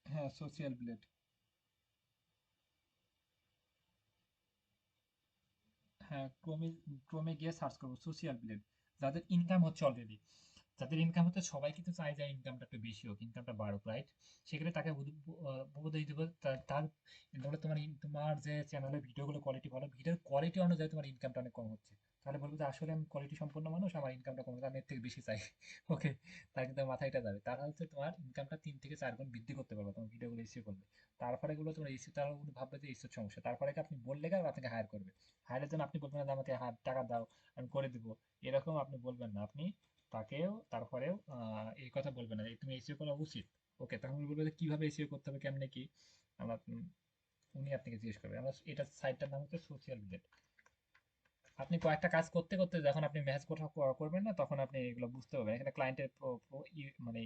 হ্যাঁ, সোশিয়াল ব্লেড। হ্যাঁ, ক্রোমে গিয়ে সার্চ করবো সোশিয়াল ব্লেড। যাদের ইনকাম হচ্ছে অলরেডি, যাদের ইনকাম হচ্ছে, সবাই কিন্তু চায় যে ইনকামটা একটু বেশি হোক, ইনকামটা বাড়ুক, রাইট? সেক্ষেত্রে তাকে উপদেশ দিব, তার ধরো তোমার যে চ্যানেলের ভিডিওগুলো কোয়ালিটি ভালো, ভিডিওর কোয়ালিটি অনুযায়ী তোমার ইনকামটা অনেক কম হচ্ছে, তাহলে বলবো যে আসলে আমি কোয়ালিটি সম্পন্ন মানুষ, আমার ইনকামটা কম হচ্ছে, আমি এর থেকে বেশি চাই। ওকে, তার কিন্তু মাথায় এটা যাবে, তারা হচ্ছে তোমার ইনকামটা 3 থেকে 4 গুণ বৃদ্ধি করতে পারবে তোমার ভিডিওগুলো এসিও করবে। তারপরে এগুলো তোমার এসিও, তারা উনি ভাববে যে এসির সমস্যা, তারপরে কি আপনি বললে কি আপনাকে হায়ার করবে। হায়ারের জন্য আপনি বলবেন না যে আমাকে টাকা দাও, আমি করে দিব, এরকম আপনি বলবেন না। আপনি তাকেও তারপরেও এই কথা বলবে না যে তুমি এসিও করা উচিত। ওকে, তখন উনি বলবে যে কিভাবে এসিও করতে হবে, কেমনে কি। আমরা উনি আপনাকে জিজ্ঞেস করবে। আমরা এটা সাইটটার নাম হচ্ছে সোশিয়াল বিলেট। আপনি কয়েকটা কাজ করতে করতে যখন আপনি ম্যানেজ কোথাও করবেন না, তখন আপনি এগুলো বুঝতে পারবেন। এখানে ক্লায়েন্টের মানে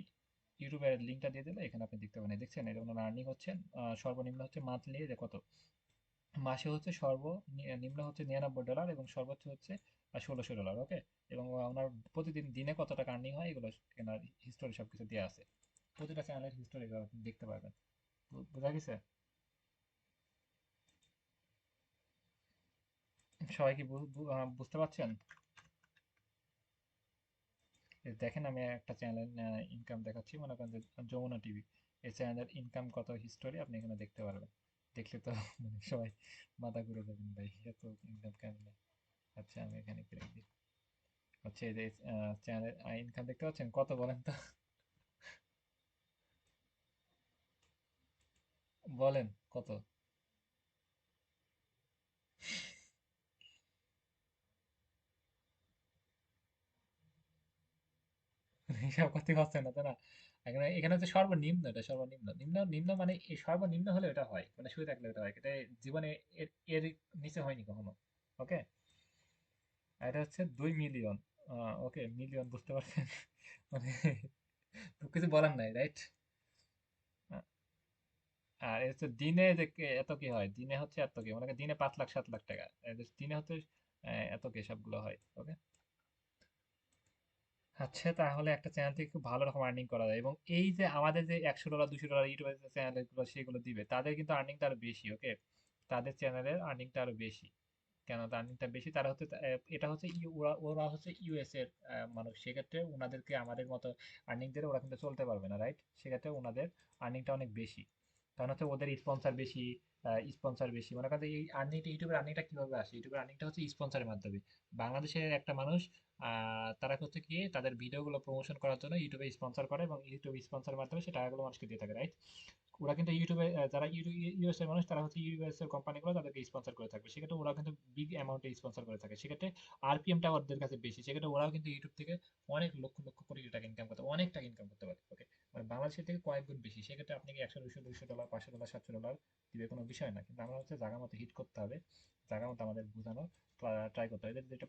ইউটিউবের লিঙ্কটা দিয়ে দিলে এখানে আপনি দেখতে পাবেন। দেখছেন এটা ওনার আর্নিং হচ্ছে সর্বনিম্ন হচ্ছে মান্থলি যে কত, মাসে হচ্ছে নিম্ন হচ্ছে $99 এবং সর্বোচ্চ হচ্ছে $1600। ওকে, এবং ওনার প্রতিদিন দিনে কত টাকা আর্নিং হয় এগুলো এনার হিস্টোরি সবকিছু দেওয়া আছে, প্রতিটা চ্যানেলের হিস্টোরি আপনি দেখতে পারবেন। বোঝা গেছে? সবাই কি বুঝতে পারছেন? এই দেখেন আমি একটা চ্যানেলের ইনকাম দেখাচ্ছি, মনে করেন যে যমুনা টিভি, এই চ্যানেলের ইনকাম কত হিস্টোরি আপনি এখানে দেখতে পারবেন। দেখলে তো মানে সবাই মাথা ঘুরে যাবেন, ভাই এত ইনকাম কেমনে। আচ্ছা, আমি এখানে ক্লিক দিই। হচ্ছে এই যে চ্যানেলের ইনকাম দেখতে পাচ্ছেন কত বলেন তো? বলেন কত? হিসাব করতে পারছেন না, তাই না? এখানে এখানে হচ্ছে সর্বনিম্ন, এটা সর্বনিম্ন, নিম্ন মানে এই সর্বনিম্ন হলে এটা হয়, মানে শুয়ে থাকলে এটা হয়, এটা জীবনে এর এর নিচে হয়নি কখনো। ওকে, এটা হচ্ছে 2 মিলিয়ন। ওকে, মিলিয়ন, বুঝতে পারছেন? মানে কিছু বলার নাই, রাইট? আর এ হচ্ছে দিনে যে এত কি হয়, দিনে হচ্ছে এত কি, মানে দিনে 5 লাখ 7 লাখ টাকা, দিনে হচ্ছে এত কি সবগুলো হয়। ওকে, আচ্ছা, তাহলে একটা চ্যানেল থেকে খুব ভালো রকম আর্নিং করা যায়, এবং এই যে আমাদের যে $100 $200 ইউটিউবের যে চ্যানেল গুলো সেগুলো দিবে, তাদের কিন্তু আর্নিংটা আরো বেশি। ওকে, তাদের চ্যানেলের আর্নিংটা আরো বেশি। কেন আর্নিংটা বেশি? তারা হচ্ছে এটা হচ্ছে ওরা ওরা হচ্ছে ইউএস এর মানুষ, সেক্ষেত্রে ওনাদেরকে আমাদের মতো আর্নিং দিলে ওরা কিন্তু চলতে পারবে না, রাইট? সেক্ষেত্রে ওনাদের আর্নিংটা অনেক বেশি, কারণ হচ্ছে ওদের স্পন্সর বেশি। স্পন্সর বেশি, মনে করেন যে এই আর্নিংটা, ইউটিউবের আর্নিংটা কিভাবে আসে, ইউটিউবের আর্নিংটা হচ্ছে স্পন্সরের মাধ্যমে। বাংলাদেশের একটা মানুষ তারা হচ্ছে কি তাদের ভিডিওগুলো প্রমোশন করার জন্য ইউটিউবে স্পন্সর করে এবং ইউটিউব স্পন্সরের মাধ্যমে সে টাকাগুলো মানুষকে দিয়ে থাকে, রাইট? ওরা কিন্তু ইউটিউবে যারা ইউএস এর মানুষ তারা হচ্ছে ইউএস এর কোম্পানিগুলো তাদেরকে স্পন্সর করে থাকবে, সেক্ষেত্রে ওরা কিন্তু বিগ অ্যামাউন্টে স্পন্সর করে থাকে, সেক্ষেত্রে আরপিএমটা ওদের কাছে বেশি, সেক্ষেত্রে ওরাও কিন্তু ইউটিউব থেকে অনেক লক্ষ লক্ষ কোটি টাকা ইনকাম করতে অনেক টাকা ইনকাম করতে পারে, ওকে? মানে বাংলাদেশের থেকে কয়েক গুণ বেশি, সেক্ষেত্রে আপনি কি 100 200 200 ডলার $500 $700 দিবে কোনো বিষয় না, কিন্তু আমরা হচ্ছে জায়গা মতো হিট করতে হবে, জায়গা মতো আমাদের বোঝানো ট্রাই করতে হবে। যেটা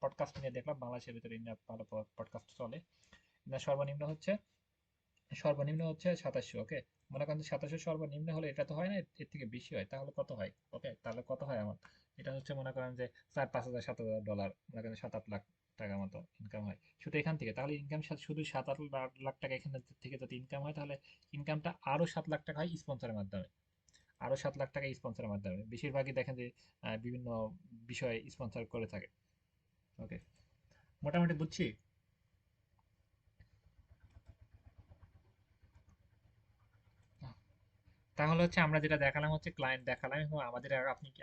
পডকাস্ট নিয়ে দেখলাম বাংলাদেশের ভিতরে ভালো পডকাস্ট চলে না, সর্বনিম্ন হচ্ছে 2700, ওকে? মনে করেন 2700 সর্বনিম্ন হলে এটা তো হয় না, এর থেকে বেশি হয়, তাহলে কত হয়? ওকে, তাহলে কত হয় আমার? এটা হচ্ছে মনে করেন যে 4 5 হাজার $7 হাজার, মনে করেন 7 8 লাখ টাকার মতো ইনকাম হয় শুধু এখান থেকে। তাহলে ইনকাম শুধু 7 8 লাখ টাকা এখান থেকে যদি ইনকাম হয়, তাহলে ইনকামটা আরো 7 লাখ টাকা হয় স্পন্সরের মাধ্যমে, আরো 7 লাখ টাকা স্পন্সরের মাধ্যমে। বেশিরভাগই দেখেন যে বিভিন্ন বিষয়ে স্পন্সর করে থাকে, ওকে? মোটামুটি বুঝছি। তাহলে হচ্ছে আমরা যেটা দেখালাম হচ্ছে ক্লায়েন্ট দেখালাম, এবং আমাদের আর আপনি কি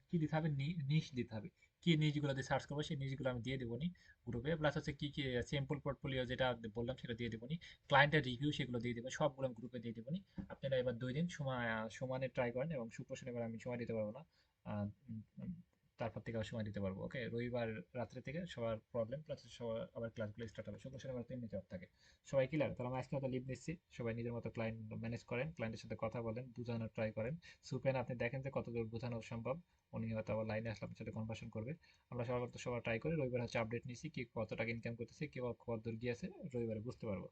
কি দিতে হবে, নিশ দিতে হবে, কি নিশগুলো দিয়ে সার্চ করবো সেই নিশগুলো আমি দিয়ে দেবো নি গ্রুপে, প্লাস হচ্ছে কি কি সিম্পল পোর্টফোলিও যেটা বললাম সেটা দিয়ে দেবো নি, ক্লায়েন্টের রিভিউ সেগুলো দিয়ে দেবো, সবগুলো আমি গ্রুপে দিয়ে দেবো নি। আপনারা এবার 2 দিন সময় সমানে ট্রাই করেন, এবং শুক্র শনিবার আমি সময় দিতে পারবো না, আহ, উম, উম, তারপর থেকে আবার সময় দিতে পারবো, ওকে? রবিবার রাত্রে থেকে সবার প্রবলেম, প্লাস সবার আবার ক্লাসগুলো স্টার্ট হবে, শুক্র শনিবার 3 দিন অফ থাকে। সবাই ক্লিয়ার? তাহলে আমি আজকে মতো লিভ নিচ্ছি, সবাই নিজের মতো ক্লায়েন্ট ম্যানেজ করেন, ক্লায়েন্টের সাথে কথা বলেন, বোঝানোর ট্রাই করেন। সুপেন আপনি দেখেন যে কতদূর বোঝানো সম্ভব, উনি হয়তো আবার লাইনে আসলে আপনার সাথে কনভার্সন করবে। আমরা সবার তো সবার ট্রাই করি, রবিবার হচ্ছে আপডেট নিছি কি কত টাকা ইনকাম করতেছে, কি কতদূর গিয়েছে, রবিবারে বুঝতে পারবো।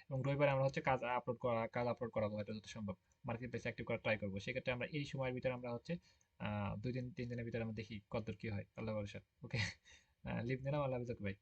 এবং রবিবারে আমরা হচ্ছে কাজ আপলোড করাবো হয়তো যত সম্ভব, মার্কেট প্লেস অ্যাক্টিভ করার ট্রাই করবো। সেক্ষেত্রে আমরা এই সময়ের ভিতরে আমরা হচ্ছে 2 দিন 3 দিনের ভিতরে আমরা দেখি কতদূর কি হয়, আল্লাহ ভরসা, ওকে? লিভ নিলাম, আল্লাহ হাফেজ, ওকে ভাই।